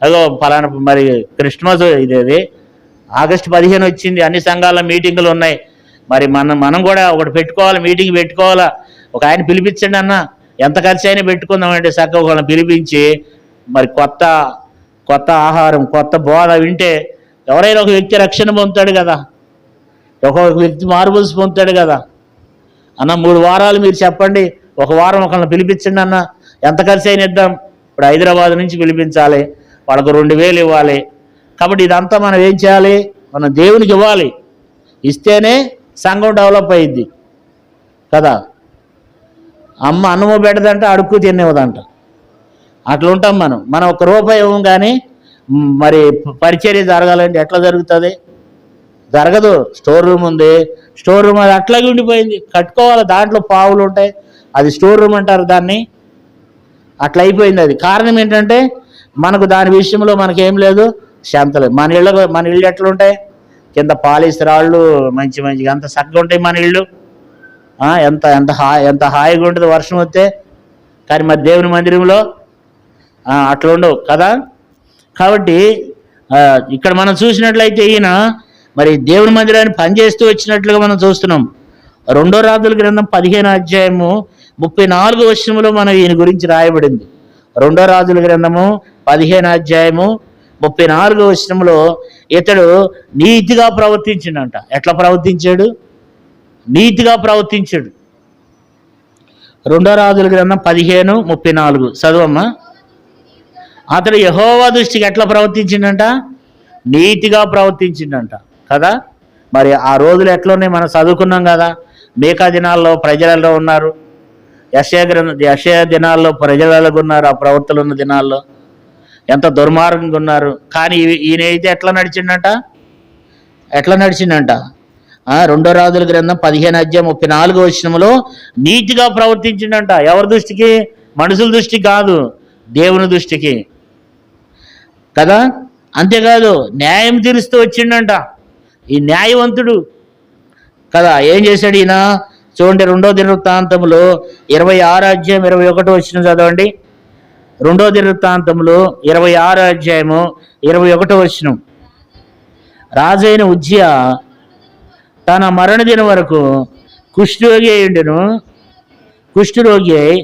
అదో ఫలానా మరి క్రిస్మస్ ఇదేది ఆగస్టు 15 వచ్చింది, అన్ని సంఘాల మీటింగులు ఉన్నాయి. మరి మనం కూడా ఒకటి పెట్టుకోవాలి, మీటింగ్ పెట్టుకోవాలా. ఒక ఆయన పిలిపించండి అన్న, ఎంత ఖర్చు అయినా పెట్టుకుందామంటే చక్కగా ఒకళ్ళని పిలిపించి మరి కొత్త ఆహారం, కొత్త బోధ వింటే ఎవరైనా ఒక వ్యక్తి రక్షణ పొందుతాడు కదా, ఒక్కొక్క వ్యక్తి మార్పుల్స్ పొందుతాడు కదా. అన్న 3 వారాలు మీరు చెప్పండి, 1 వారం ఒకళ్ళని పిలిపించండి అన్న, ఎంత ఖర్చు అయినా ఇద్దాం. ఇప్పుడు హైదరాబాద్ నుంచి పిలిపించాలి, వాళ్ళకు 2000 ఇవ్వాలి. కాబట్టి ఇదంతా మనం ఏం చేయాలి? మనం దేవునికి ఇవ్వాలి. ఇస్తేనే సంఘం డెవలప్ అయ్యిద్ది కదా. అమ్మ అన్నమో పెట్టదంట, అడుక్కు తినేవదంట. అట్లా ఉంటాం మనం. 1 రూపాయి ఇవ్వం కానీ మరి పరిచర్య జరగాలంటే ఎట్లా జరుగుతుంది? జరగదు. స్టోర్ రూమ్ ఉంది, స్టోర్ రూమ్ అది అట్లాగే ఉండిపోయింది. కట్టుకోవాలి, దాంట్లో పావులు ఉంటాయి, అది స్టోర్ రూమ్ అంటారు దాన్ని. అట్లా అయిపోయింది. అది కారణం ఏంటంటే మనకు దాని విషయంలో మనకేం లేదు, శాంతలేదు. మన ఇళ్ళు ఎట్లా ఉంటాయి? కింద పాలిస్ రాళ్ళు మంచిగా అంత చక్కగా ఉంటాయి మన ఇళ్ళు. ఎంత హాయిగా ఉంటుంది వర్షం వస్తే. కానీ మరి దేవుని మందిరంలో అట్లా ఉండవు కదా. కాబట్టి ఇక్కడ మనం చూసినట్లయితే ఈయన మరి దేవుని మందిరాన్ని పనిచేస్తూ వచ్చినట్లుగా మనం చూస్తున్నాం. 2వ రాజుల గ్రంథం 15వ అధ్యాయము 34వ వచనంలో మనం ఈయన గురించి రాయబడింది. 2వ రాజుల గ్రంథము 15వ అధ్యాయము 34వ వచనంలో ఇతడు నీతిగా ప్రవర్తించిండంట. ఎట్లా ప్రవర్తించాడు? నీతిగా ప్రవర్తించాడు. 2వ రాజుల గ్రంథం 15:34 చదువమ్మా. అతడు యెహోవా దృష్టికి ఎట్లా ప్రవర్తించిండంట? నీతిగా ప్రవర్తించిండంట కదా. మరి ఆ రోజులు ఎట్లున్నాయి మనం చదువుకున్నాం కదా. మీకా దినాల్లో ప్రజలలో ఉన్నారు, యెషయా దినాల్లో ప్రజలకు ఉన్నారు, ఆ ప్రవక్తలు ఉన్న దినాల్లో ఎంత దుర్మార్గంగా ఉన్నారు. కానీ ఈయన అయితే ఎట్లా నడిచిండంట 2 రాజుల గ్రంథం 15:34 నీతిగా ప్రవర్తించిండంట. ఎవరి దృష్టికి? మనుషుల దృష్టికి కాదు, దేవుని దృష్టికి కదా. అంతేకాదు న్యాయం తీరుస్తూ వచ్చిండంట ఈ న్యాయవంతుడు కదా. ఏం చేశాడు ఈయన? చూడండి 2వ దినవృత్తాంతములు 26:21 చదవండి. 2వ దినవృత్తాంతములు 26:21 రాజైన ఉజ్జియా తన మరణ దినం వరకు కుష్ఠరోగి అయ్యుండెను. కుష్ఠరోగి అయి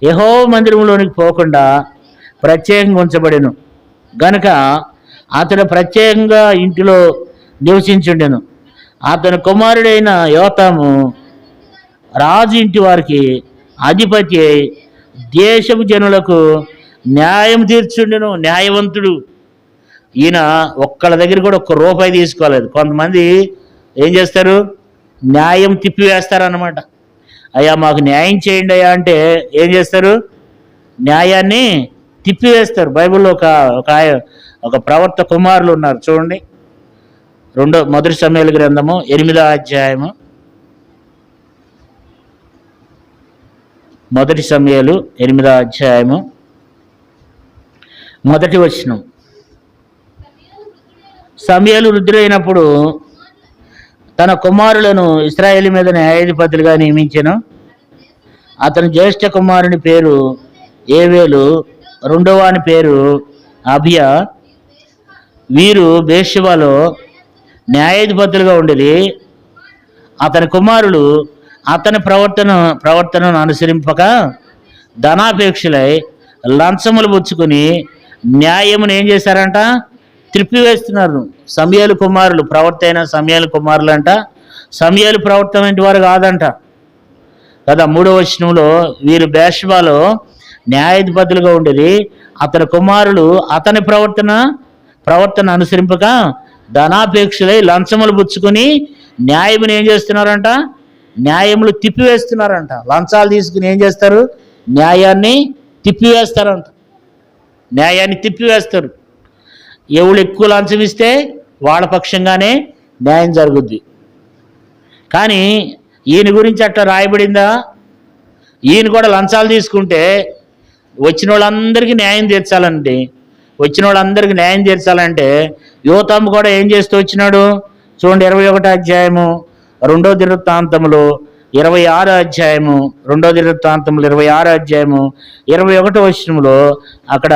యెహోవా మందిరంలోనికి పోకుండా ప్రత్యేకంగా ఉంచబడెను గనుక అతడు ప్రత్యేకంగా ఇంటిలో నివసించుండెను. అతని కుమారుడైన యోతాము రాజు ఇంటి వారికి అధిపతి అయి దేశపు జనులకు న్యాయం తీర్చుండెను. న్యాయవంతుడు ఈయన. ఒక్కళ్ళ దగ్గర కూడా ₹1 తీసుకోలేదు. కొంతమంది ఏం చేస్తారు? న్యాయం తిప్పివేస్తారన్నమాట. అయ్యా మాకు న్యాయం చేయండి అయ్యా అంటే ఏం చేస్తారు? న్యాయాన్ని తిప్పివేస్తారు. బైబిల్లో ఒక ప్రవక్త కుమారులు ఉన్నారు చూడండి. మొదటి సమూయేలు గ్రంథము 8వ అధ్యాయము, మొదటి సమూయేలు 8వ అధ్యాయము 1వ వచనం. సమూయేలు వృద్ధుడైనప్పుడు తన కుమారులను ఇశ్రాయేలు మీద న్యాయాధిపతులుగా నియమించెను. అతని జ్యేష్ఠ కుమారుని పేరు ఏవేలు, రెండవవాని పేరు అబియా. వీరు బేర్షెబాలో న్యాయాధిపతులుగా ఉండేది. అతని కుమారులు అతని ప్రవర్తనను అనుసరింపక ధనాపేక్షలై లంచములు పుచ్చుకొని న్యాయమును ఏం చేశారంట? త్రిప్పివేస్తున్నారు. సమూయేలు కుమారులు, ప్రవక్త అయిన సమూయేలు కుమారులు అంట. సమూయేలు ప్రవక్త వంటి వారు కాదంట కదా. 3వ వచనంలో వీరు బేర్షెబాలో న్యాయాధిపతులుగా ఉండేది. అతని కుమారులు అతని ప్రవర్తన అనుసరింపక ధనాపేక్షలై లంచములు పుచ్చుకొని న్యాయమును ఏం చేస్తున్నారంట? న్యాయములు తిప్పివేస్తున్నారంట. లంచాలు తీసుకుని ఏం చేస్తారు? న్యాయాన్ని తిప్పివేస్తారంట. న్యాయాన్ని తిప్పివేస్తారు. ఎవరు ఎక్కువ లంచం ఇస్తే వాళ్ళ పక్షంగానే న్యాయం జరుగుద్ది. కానీ ఈయన గురించి అట్లా రాయబడిందా? ఈయన కూడా లంచాలు తీసుకుంటే వచ్చిన వాళ్ళందరికీ న్యాయం తీర్చాలంటే యోతాము కూడా ఏం చేస్తూ వచ్చినాడు? చూడండి 21వ అధ్యాయము 2వ దినవృత్తాంతములు 26వ అధ్యాయము 2వ దినవృత్తాంతములు 26వ అధ్యాయము 21వ వచనంలో అక్కడ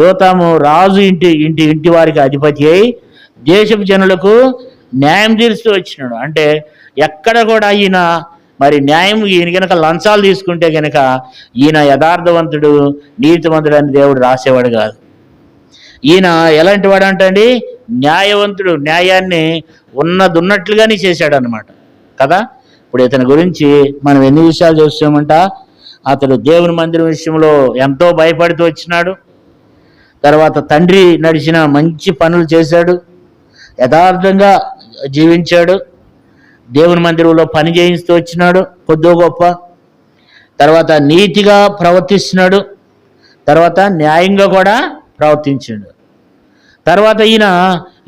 యోతాము రాజు ఇంటి వారికి అధిపతి అయి దేశపు జనులకు న్యాయం తీరుస్తూ వచ్చినాడు. అంటే ఎక్కడ కూడా ఈయన ఈయన కనుక లంచాలు తీసుకుంటే కనుక ఈయన యథార్థవంతుడు, నీతివంతుడు అని దేవుడు రాసేవాడు కాదు. ఈయన ఎలాంటి వాడు అంటే న్యాయవంతుడు. న్యాయాన్ని ఉన్నట్లుగానే చేశాడు అనమాట కదా. ఇప్పుడు ఇతని గురించి మనం ఎన్ని విషయాలు చూస్తామంట. అతడు దేవుని మందిరం విషయంలో ఎంతో భయపడుతూ వచ్చినాడు. తర్వాత తండ్రి నడిచిన మంచి పనులు చేశాడు, యథార్థంగా జీవించాడు, దేవుని మందిరంలో పని చేయిస్తూ వచ్చినాడు కొద్దో గొప్ప. తర్వాత నీతిగా ప్రవర్తిస్తున్నాడు, తర్వాత న్యాయంగా కూడా ప్రవర్తించాడు. తర్వాత ఈయన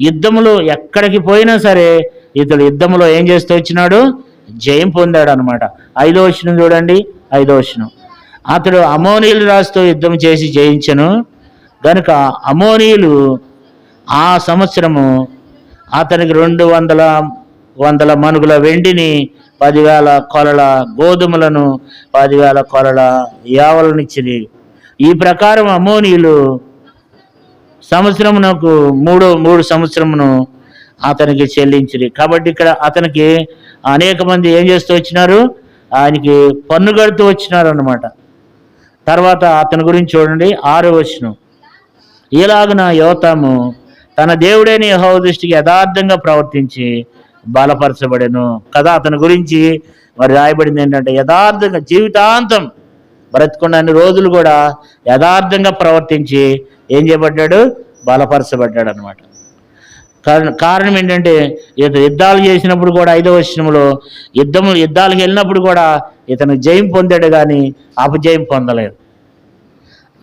యుద్ధములు ఎక్కడికి పోయినా సరే ఇతడు యుద్ధంలో ఏం చేస్తూ వచ్చినాడు? జయం పొందాడు అనమాట. 5వ వచనం చూడండి. 5వ వచనం. అతడు అమోనీయులు రాజుతో యుద్ధం చేసి జయించెను గనుక అమోనీయులు ఆ సంవత్సరము అతనికి 200 మనుగుల వెండిని, 10,000 కొలల గోధుమలను, 10,000 కొలల యావలనిచ్చిరి. ఈ ప్రకారం అమోనీయులు సంవత్సరమునకు మూడు సంవత్సరమును అతనికి చెల్లించిరి. కాబట్టి ఇక్కడ అతనికి అనేక మంది ఏం చేస్తూ వచ్చినారు? ఆయనకి పన్ను కడుతూ వచ్చినారు అన్నమాట. తర్వాత అతని గురించి చూడండి 6వ వచనం. ఇలాగున యోతాము తన దేవుడైన యెహోవా దృష్టికి యథార్థంగా ప్రవర్తించి బలపరచబడెను కదా. అతని గురించి రాయబడింది ఏంటంటే యథార్థంగా జీవితాంతం బ్రతుకున్న అన్ని రోజులు కూడా యథార్థంగా ప్రవర్తించి ఏం చేయబడ్డాడు? బలపరచబడ్డాడు అనమాట. కారణం ఏంటంటే ఇతను యుద్ధాలు చేసినప్పుడు కూడా 5వ వచనంలో యుద్ధాలకు వెళ్ళినప్పుడు కూడా ఇతను జయం పొందాడు కానీ అపజయం పొందలేదు.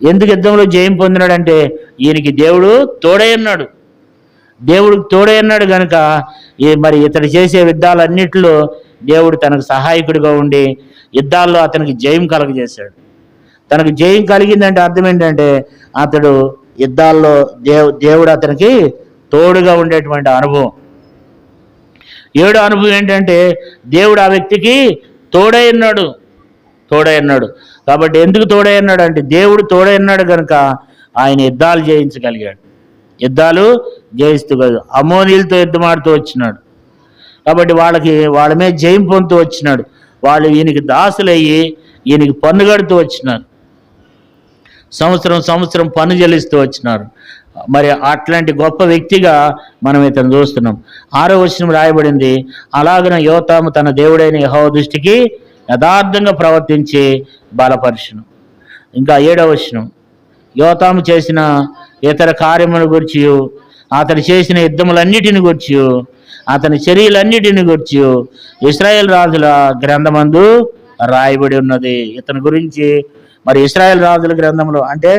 ఎందుకు యుద్ధంలో జయం పొందినాడంటే ఈయనకి దేవుడు తోడై ఉన్నాడు. దేవుడికి తోడై ఉన్నాడు కనుక మరి ఇతడు చేసే యుద్ధాలన్నిటిలో దేవుడు తనకు సహాయకుడిగా ఉండి యుద్ధాల్లో అతనికి జయం కలగజేశాడు. తనకు జయం కలిగిందంటే అర్థం ఏంటంటే అతడు యుద్ధాల్లో దేవుడు అతనికి తోడుగా ఉండేటువంటి అనుభవం. 7వ అనుభవం ఏంటంటే దేవుడు ఆ వ్యక్తికి తోడై ఉన్నాడు. కాబట్టి ఎందుకు తోడై ఉన్నాడు అంటే దేవుడు తోడై ఉన్నాడు కనుక ఆయన యుద్ధాలు జయించగలిగాడు. యుద్ధాలు జయిస్తూ కాదు, అమోనీయులతో యుద్ధం ఆడుతూ వచ్చినాడు. కాబట్టి వాళ్ళ మీద జయం పొందుతూ వచ్చినాడు. వాళ్ళు ఈయనకి దాసులయ్యి ఈయనకి పన్ను కడుతూ వచ్చినారు. సంవత్సరం పన్ను చెల్లిస్తూ వచ్చినారు. మరి అట్లాంటి గొప్ప వ్యక్తిగా మనం ఇతను చూస్తున్నాం. 6వ వచనం రాయబడింది, అలాగన యోతాము తన దేవుడైన యెహోవా దృష్టికి యథార్థంగా ప్రవర్తించి బలపరుచును. ఇంకా 7వ వచనం, యోతాము చేసిన ఇతర కార్యముల గురించి, అతను చేసిన యుద్ధములన్నిటిని గురించి, అతని చర్యలన్నిటిని గురించి ఇశ్రాయేల్ రాజుల గ్రంథమందు రాయబడి ఉన్నది. ఇతని గురించి మరి ఇశ్రాయేల్ రాజుల గ్రంథంలో అంటే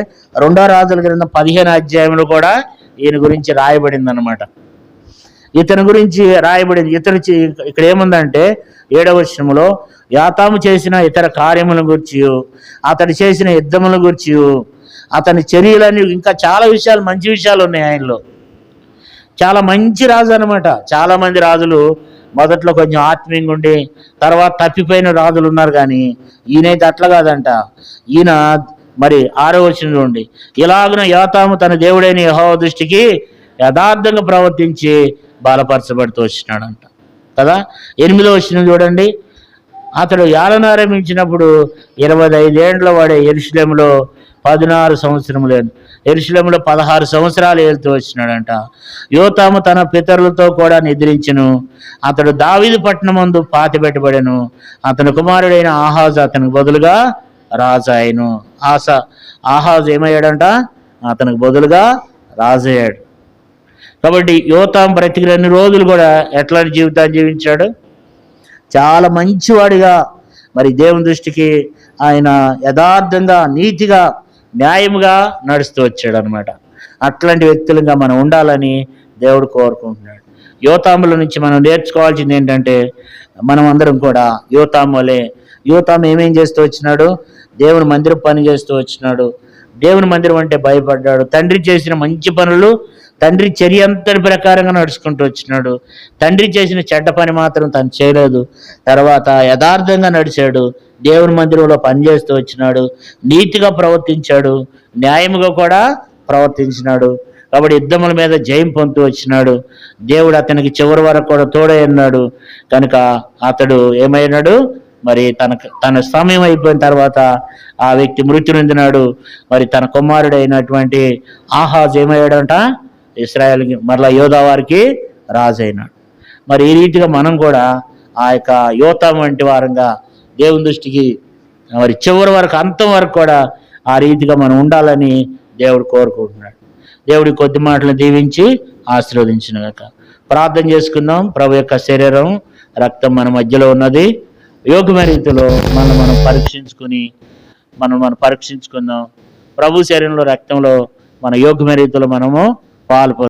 2వ రాజుల గ్రంథం 15వ అధ్యాయంలో కూడా ఈయన గురించి రాయబడింది అనమాట. ఇతని గురించి రాయబడింది. ఇక్కడ ఏముందంటే 7వ వచనంలో యోతాము చేసిన ఇతర కార్యముల గురించి, అతడు చేసిన యుద్ధముల గురించి, అతని చర్యలని, ఇంకా చాలా విషయాలు, మంచి విషయాలు ఉన్నాయి ఆయనలో. చాలా మంచి రాజు అనమాట. చాలా మంది రాజులు మొదట్లో కొంచెం ఆత్మీయంగా ఉండి తర్వాత తప్పిపోయిన రాజులు ఉన్నారు, కానీ ఈయనైతే అట్లా కాదంట. ఈయన మరి 6వ వచనం చూడండి, ఇలాగున యోతాము తన దేవుడైన యెహోవా దృష్టికి యథార్థంగా ప్రవర్తించి బలపరచబడుతూ వచ్చినాడంట కదా. 8వ వచనం చూడండి, అతడు ఏలనారంభించినప్పుడు 25 ఏండ్ల వాడే యెరూషలేములో 16 సంవత్సరములు, యెరూషలేములో 16 సంవత్సరాలు ఏలుతూ వచ్చినాడంట. యోతాము తన పితరులతో కూడా నిద్రించెను. అతడు దావీదు పట్టణమందు పాతిపెట్టబడెను. అతని కుమారుడైన ఆహాజు అతనికి బదులుగా రాజు అయ్యను. ఆహాజు ఏమయ్యాడంట? అతనికి బదులుగా రాజు అయ్యాడు. కాబట్టి యోతాము బ్రతికినన్ని రోజులు కూడా ఎట్లాంటి జీవితాన్ని జీవించాడు? చాలా మంచివాడిగా, మరి దేవుని దృష్టికి ఆయన యథార్థంగా, నీతిగా, న్యాయముగా నడుస్తూ వచ్చాడు అనమాట. అట్లాంటి వ్యక్తులుగా మనం ఉండాలని దేవుడు కోరుకుంటున్నాడు. యోతాముల నుంచి మనం నేర్చుకోవాల్సింది ఏంటంటే మనం అందరం కూడా యోతాము వలె, యోతాము ఏమేం చేస్తూ వచ్చినాడు? దేవుని మందిరం పని చేస్తూ వచ్చినాడు. దేవుని మందిరం అంటే భయపడ్డాడు. తండ్రి చేసిన మంచి పనులు, తండ్రి చర్య అంతటి ప్రకారంగా నడుచుకుంటూ వచ్చినాడు. తండ్రి చేసిన చెడ్డ పని మాత్రం తను చేయలేదు. తర్వాత యథార్థంగా నడిచాడు. దేవుని మందిరంలో పనిచేస్తూ వచ్చినాడు. నీతిగా ప్రవర్తించాడు. న్యాయముగా కూడా ప్రవర్తించినాడు. కాబట్టి యుద్ధముల మీద జయం పొందుతూ వచ్చినాడు. దేవుడు అతనికి చివరి వరకు కూడా తోడై ఉన్నాడు. కనుక అతడు ఏమైనాడు? మరి తన సమయం అయిపోయిన తర్వాత ఆ వ్యక్తి మృతి నొందినాడు. మరి తన కుమారుడైనటువంటి ఆహాజ్ ఏమయ్యాడంట? ఇశ్రాయేలుకి మరలా యోధా వారికి రాజు అయినాడు. మరి ఈ రీతిగా మనం కూడా ఆ యొక్క యోతాము వంటి వారంగా దేవుని దృష్టికి మరి చివరి వరకు, అంతం వరకు కూడా ఆ రీతిగా మనం ఉండాలని దేవుడు కోరుకుంటున్నాడు. దేవుడి కొద్ది మాటలు దీవించి ఆశీర్వదించుగాక. ప్రార్థన చేసుకుందాం. ప్రభు యొక్క శరీరం, రక్తం మన మధ్యలో ఉన్నది. యోగ్యమైన రీతిలో మనం పరీక్షించుకుందాం. ప్రభు శరీరంలో, రక్తంలో మన యోగ్యమైన రీతిలో మనము పాల్పొందాం.